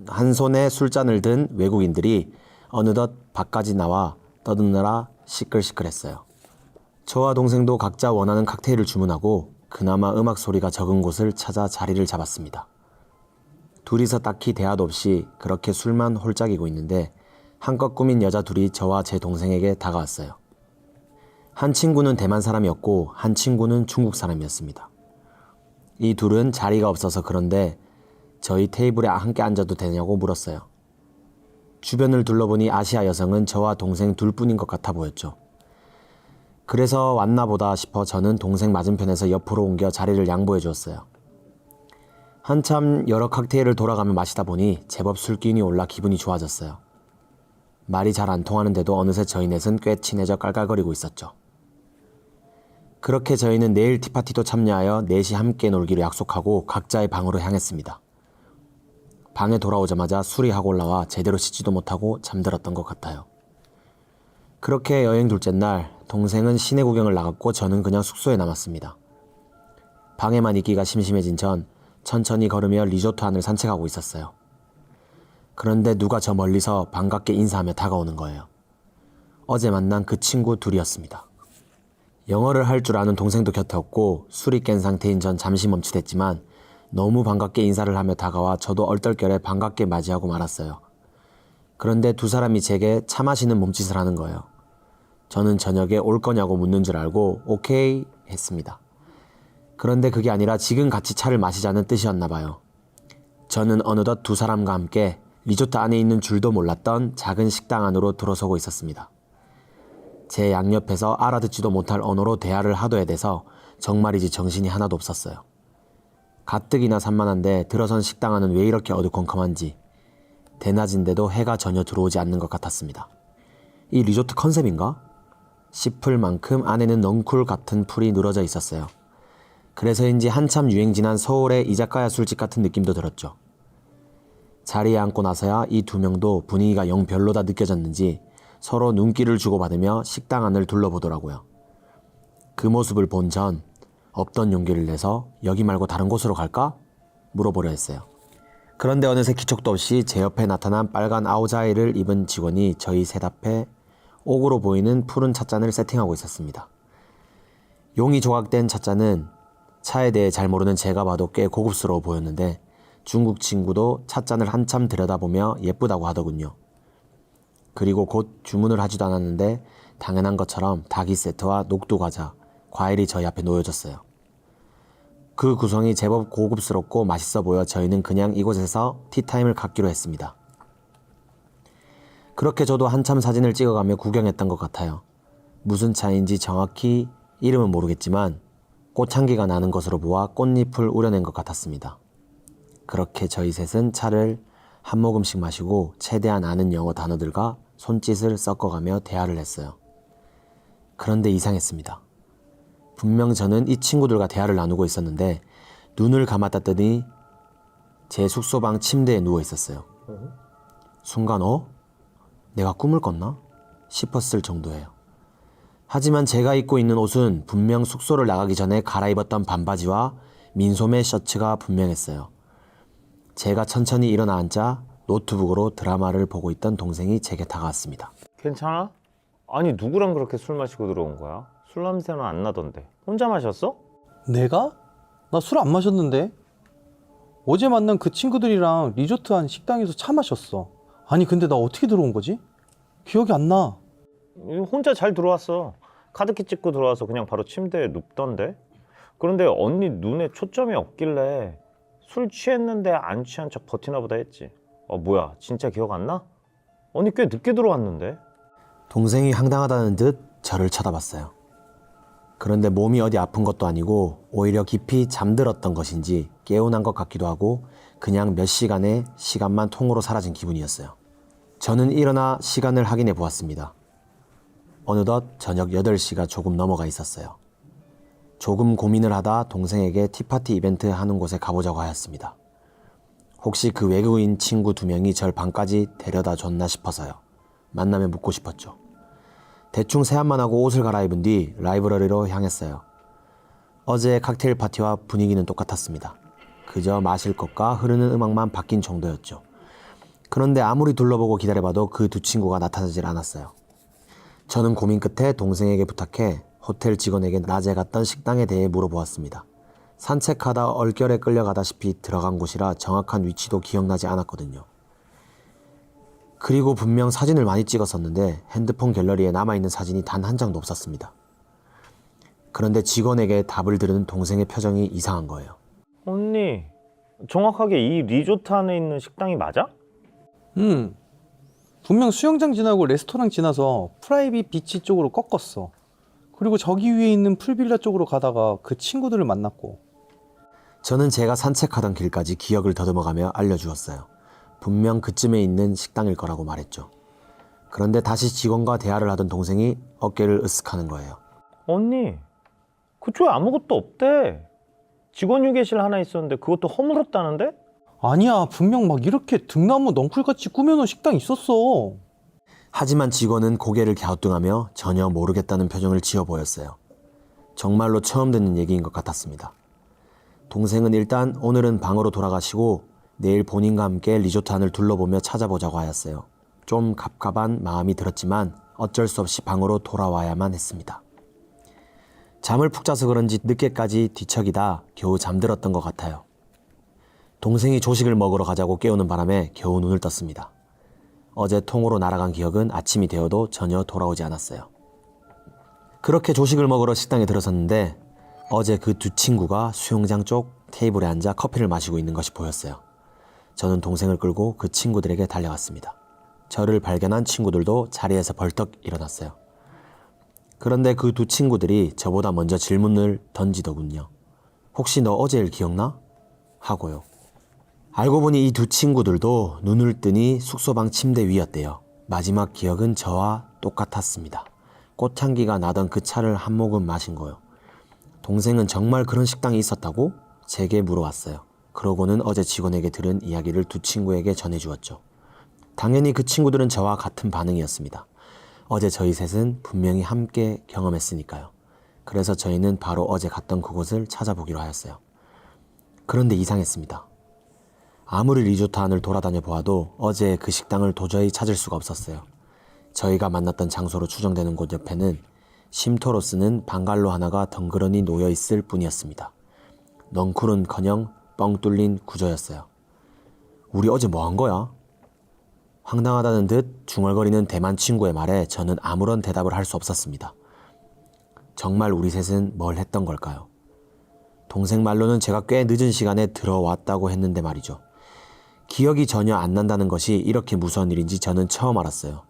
한 손에 술잔을 든 외국인들이 어느덧 밖까지 나와 떠드느라 시끌시끌했어요. 저와 동생도 각자 원하는 칵테일을 주문하고 그나마 음악 소리가 적은 곳을 찾아 자리를 잡았습니다. 둘이서 딱히 대화도 없이 그렇게 술만 홀짝이고 있는데 한껏 꾸민 여자 둘이 저와 제 동생에게 다가왔어요. 한 친구는 대만 사람이었고 한 친구는 중국 사람이었습니다. 이 둘은 자리가 없어서 그런데 저희 테이블에 함께 앉아도 되냐고 물었어요. 주변을 둘러보니 아시아 여성은 저와 동생 둘뿐인 것 같아 보였죠. 그래서 왔나 보다 싶어 저는 동생 맞은편에서 옆으로 옮겨 자리를 양보해 주었어요. 한참 여러 칵테일을 돌아가며 마시다 보니 제법 술기운이 올라 기분이 좋아졌어요. 말이 잘 안 통하는데도 어느새 저희 넷은 꽤 친해져 깔깔거리고 있었죠. 그렇게 저희는 내일 티파티도 참여하여 넷이 함께 놀기로 약속하고 각자의 방으로 향했습니다. 방에 돌아오자마자 술이 하고 올라와 제대로 씻지도 못하고 잠들었던 것 같아요. 그렇게 여행 둘째 날 동생은 시내 구경을 나갔고 저는 그냥 숙소에 남았습니다. 방에만 있기가 심심해진 전 천천히 걸으며 리조트 안을 산책하고 있었어요. 그런데 누가 저 멀리서 반갑게 인사하며 다가오는 거예요. 어제 만난 그 친구 둘이었습니다. 영어를 할 줄 아는 동생도 곁에 없고 술이 깬 상태인 전 잠시 멈칫했지만 너무 반갑게 인사를 하며 다가와 저도 얼떨결에 반갑게 맞이하고 말았어요. 그런데 두 사람이 제게 차 마시는 몸짓을 하는 거예요. 저는 저녁에 올 거냐고 묻는 줄 알고 오케이 했습니다. 그런데 그게 아니라 지금 같이 차를 마시자는 뜻이었나 봐요. 저는 어느덧 두 사람과 함께 리조트 안에 있는 줄도 몰랐던 작은 식당 안으로 들어서고 있었습니다. 제 양옆에서 알아듣지도 못할 언어로 대화를 하둬야 돼서 정말이지 정신이 하나도 없었어요. 가뜩이나 산만한데 들어선 식당 안은 왜 이렇게 어두컴컴한지 대낮인데도 해가 전혀 들어오지 않는 것 같았습니다. 이 리조트 컨셉인가? 싶을 만큼 안에는 넝쿨 같은 풀이 늘어져 있었어요. 그래서인지 한참 유행 지난 서울의 이자카야 술집 같은 느낌도 들었죠. 자리에 앉고 나서야 이 두 명도 분위기가 영 별로다 느껴졌는지 서로 눈길을 주고받으며 식당 안을 둘러보더라고요. 그 모습을 본 전 없던 용기를 내서 여기 말고 다른 곳으로 갈까? 물어보려 했어요. 그런데 어느새 기척도 없이 제 옆에 나타난 빨간 아우자이를 입은 직원이 저희 셋 앞에 옥으로 보이는 푸른 찻잔을 세팅하고 있었습니다. 용이 조각된 찻잔은 차에 대해 잘 모르는 제가 봐도 꽤 고급스러워 보였는데 중국 친구도 찻잔을 한참 들여다보며 예쁘다고 하더군요. 그리고 곧 주문을 하지도 않았는데 당연한 것처럼 닭이 세트와 녹두과자, 과일이 저희 앞에 놓여졌어요. 그 구성이 제법 고급스럽고 맛있어 보여 저희는 그냥 이곳에서 티타임을 갖기로 했습니다. 그렇게 저도 한참 사진을 찍어가며 구경했던 것 같아요. 무슨 차인지 정확히 이름은 모르겠지만 꽃향기가 나는 것으로 보아 꽃잎을 우려낸 것 같았습니다. 그렇게 저희 셋은 차를 한 모금씩 마시고 최대한 아는 영어 단어들과 손짓을 섞어가며 대화를 했어요. 그런데 이상했습니다. 분명 저는 이 친구들과 대화를 나누고 있었는데 눈을 감았다 뜨니 제 숙소방 침대에 누워 있었어요. 순간 내가 꿈을 꿨나? 싶었을 정도예요. 하지만 제가 입고 있는 옷은 분명 숙소를 나가기 전에 갈아입었던 반바지와 민소매 셔츠가 분명했어요. 제가 천천히 일어나 앉자 노트북으로 드라마를 보고 있던 동생이 제게 다가왔습니다. 괜찮아? 아니 누구랑 그렇게 술 마시고 들어온 거야? 술 냄새는 안 나던데. 혼자 마셨어? 내가? 나 술 안 마셨는데. 어제 만난 그 친구들이랑 리조트 한 식당에서 차 마셨어. 아니 근데 나 어떻게 들어온 거지? 기억이 안 나. 혼자 잘 들어왔어. 카드키 찍고 들어와서 그냥 바로 침대에 눕던데. 그런데 언니 눈에 초점이 없길래 술 취했는데 안 취한 척 버티나 보다 했지. 뭐야 진짜 기억 안 나? 언니 꽤 늦게 들어왔는데. 동생이 황당하다는 듯 저를 쳐다봤어요. 그런데 몸이 어디 아픈 것도 아니고 오히려 깊이 잠들었던 것인지 개운한 것 같기도 하고 그냥 몇 시간의 시간만 통으로 사라진 기분이었어요. 저는 일어나 시간을 확인해 보았습니다. 어느덧 저녁 8시가 조금 넘어가 있었어요. 조금 고민을 하다 동생에게 티파티 이벤트 하는 곳에 가보자고 하였습니다. 혹시 그 외국인 친구 2명이 절 방까지 데려다 줬나 싶어서요. 만나면 묻고 싶었죠. 대충 세안만 하고 옷을 갈아입은 뒤 라이브러리로 향했어요. 어제의 칵테일 파티와 분위기는 똑같았습니다. 그저 마실 것과 흐르는 음악만 바뀐 정도였죠. 그런데 아무리 둘러보고 기다려봐도 그 2 친구가 나타나질 않았어요. 저는 고민 끝에 동생에게 부탁해 호텔 직원에게 낮에 갔던 식당에 대해 물어보았습니다. 산책하다 얼결에 끌려가다시피 들어간 곳이라 정확한 위치도 기억나지 않았거든요. 그리고 분명 사진을 많이 찍었었는데 핸드폰 갤러리에 남아있는 사진이 단 한 장도 없었습니다. 그런데 직원에게 답을 들은 동생의 표정이 이상한 거예요. 언니 정확하게 이 리조트 안에 있는 식당이 맞아? 분명 수영장 지나고 레스토랑 지나서 프라이빗 비치 쪽으로 꺾었어. 그리고 저기 위에 있는 풀빌라 쪽으로 가다가 그 친구들을 만났고. 저는 제가 산책하던 길까지 기억을 더듬어가며 알려주었어요. 분명 그쯤에 있는 식당일 거라고 말했죠. 그런데 다시 직원과 대화를 하던 동생이 어깨를 으쓱하는 거예요. 언니 그쪽에 아무것도 없대. 직원 휴게실 하나 있었는데 그것도 허물었다는데? 아니야, 분명 막 이렇게 등나무 넝쿨같이 꾸며놓은 식당 있었어. 하지만 직원은 고개를 갸우뚱하며 전혀 모르겠다는 표정을 지어 보였어요. 정말로 처음 듣는 얘기인 것 같았습니다. 동생은 일단 오늘은 방으로 돌아가시고 내일 본인과 함께 리조트 안을 둘러보며 찾아보자고 하였어요. 좀 갑갑한 마음이 들었지만 어쩔 수 없이 방으로 돌아와야만 했습니다. 잠을 푹 자서 그런지 늦게까지 뒤척이다 겨우 잠들었던 것 같아요. 동생이 조식을 먹으러 가자고 깨우는 바람에 겨우 눈을 떴습니다. 어제 통으로 날아간 기억은 아침이 되어도 전혀 돌아오지 않았어요. 그렇게 조식을 먹으러 식당에 들어섰는데 어제 그 2 친구가 수영장 쪽 테이블에 앉아 커피를 마시고 있는 것이 보였어요. 저는 동생을 끌고 그 친구들에게 달려갔습니다. 저를 발견한 친구들도 자리에서 벌떡 일어났어요. 그런데 그 2 친구들이 저보다 먼저 질문을 던지더군요. 혹시 너 어제 일 기억나? 하고요. 알고 보니 이 2 친구들도 눈을 뜨니 숙소방 침대 위였대요. 마지막 기억은 저와 똑같았습니다. 꽃향기가 나던 그 차를 한 모금 마신 거요. 동생은 정말 그런 식당이 있었다고? 제게 물어왔어요. 그러고는 어제 직원에게 들은 이야기를 2 친구에게 전해주었죠. 당연히 그 친구들은 저와 같은 반응이었습니다. 어제 저희 셋은 분명히 함께 경험했으니까요. 그래서 저희는 바로 어제 갔던 그곳을 찾아보기로 하였어요. 그런데 이상했습니다. 아무리 리조트 안을 돌아다녀 보아도 어제 그 식당을 도저히 찾을 수가 없었어요. 저희가 만났던 장소로 추정되는 곳 옆에는 쉼터로 쓰는 방갈로 하나가 덩그러니 놓여있을 뿐이었습니다. 넝쿨은커녕 뻥 뚫린 구조였어요. 우리 어제 뭐 한 거야? 황당하다는 듯 중얼거리는 대만 친구의 말에 저는 아무런 대답을 할 수 없었습니다. 정말 우리 셋은 뭘 했던 걸까요? 동생 말로는 제가 꽤 늦은 시간에 들어왔다고 했는데 말이죠. 기억이 전혀 안 난다는 것이 이렇게 무서운 일인지 저는 처음 알았어요.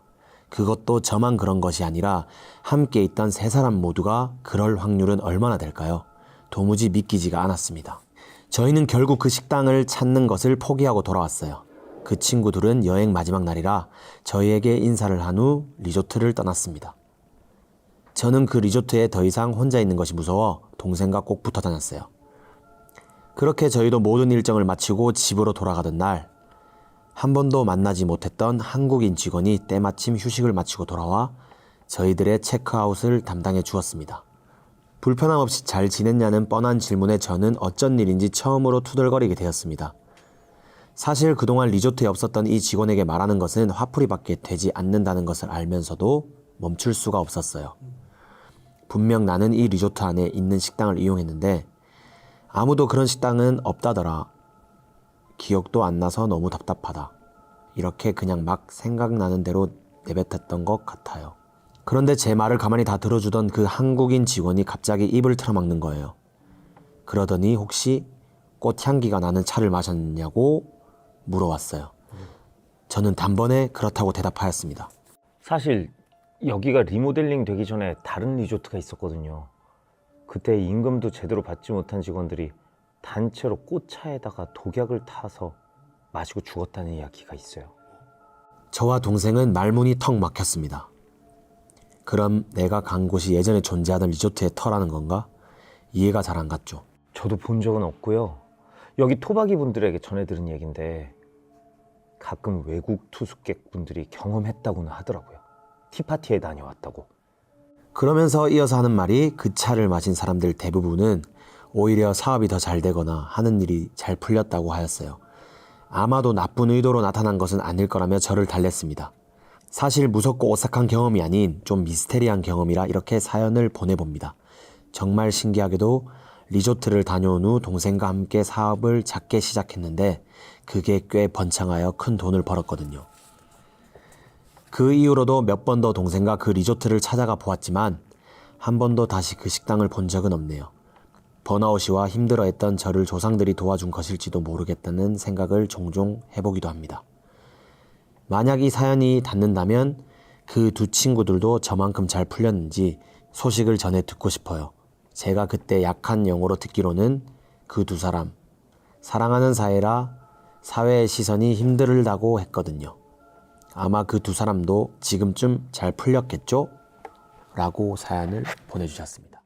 그것도 저만 그런 것이 아니라 함께 있던 3사람 모두가 그럴 확률은 얼마나 될까요? 도무지 믿기지가 않았습니다. 저희는 결국 그 식당을 찾는 것을 포기하고 돌아왔어요. 그 친구들은 여행 마지막 날이라 저희에게 인사를 한 후 리조트를 떠났습니다. 저는 그 리조트에 더 이상 혼자 있는 것이 무서워 동생과 꼭 붙어 다녔어요. 그렇게 저희도 모든 일정을 마치고 집으로 돌아가던 날, 한 번도 만나지 못했던 한국인 직원이 때마침 휴식을 마치고 돌아와 저희들의 체크아웃을 담당해 주었습니다. 불편함 없이 잘 지냈냐는 뻔한 질문에 저는 어쩐 일인지 처음으로 투덜거리게 되었습니다. 사실 그동안 리조트에 없었던 이 직원에게 말하는 것은 화풀이밖에 되지 않는다는 것을 알면서도 멈출 수가 없었어요. 분명 나는 이 리조트 안에 있는 식당을 이용했는데 아무도 그런 식당은 없다더라. 기억도 안 나서 너무 답답하다. 이렇게 그냥 막 생각나는 대로 내뱉었던 것 같아요. 그런데 제 말을 가만히 다 들어주던 그 한국인 직원이 갑자기 입을 틀어막는 거예요. 그러더니 혹시 꽃향기가 나는 차를 마셨냐고 물어왔어요. 저는 단번에 그렇다고 대답하였습니다. 사실 여기가 리모델링 되기 전에 다른 리조트가 있었거든요. 그때 임금도 제대로 받지 못한 직원들이 단체로 꽃차에다가 독약을 타서 마시고 죽었다는 이야기가 있어요. 저와 동생은 말문이 턱 막혔습니다. 그럼 내가 간 곳이 예전에 존재하던 리조트의 터라는 건가? 이해가 잘 안 갔죠. 저도 본 적은 없고요. 여기 토박이 분들에게 전해들은 얘긴데 가끔 외국 투숙객 분들이 경험했다고는 하더라고요. 티파티에 다녀왔다고. 그러면서 이어서 하는 말이 그 차를 마신 사람들 대부분은 오히려 사업이 더 잘 되거나 하는 일이 잘 풀렸다고 하였어요. 아마도 나쁜 의도로 나타난 것은 아닐 거라며 저를 달랬습니다. 사실 무섭고 오싹한 경험이 아닌 좀 미스테리한 경험이라 이렇게 사연을 보내봅니다. 정말 신기하게도 리조트를 다녀온 후 동생과 함께 사업을 작게 시작했는데 그게 꽤 번창하여 큰 돈을 벌었거든요. 그 이후로도 몇 번 더 동생과 그 리조트를 찾아가 보았지만 한 번도 다시 그 식당을 본 적은 없네요. 번아웃이와 힘들어했던 저를 조상들이 도와준 것일지도 모르겠다는 생각을 종종 해보기도 합니다. 만약 이 사연이 닿는다면 그 두 친구들도 저만큼 잘 풀렸는지 소식을 전해 듣고 싶어요. 제가 그때 약한 영어로 듣기로는 그 두 사람 사랑하는 사이라 사회의 시선이 힘들다고 했거든요. 아마 그 두 사람도 지금쯤 잘 풀렸겠죠? 라고 사연을 보내주셨습니다.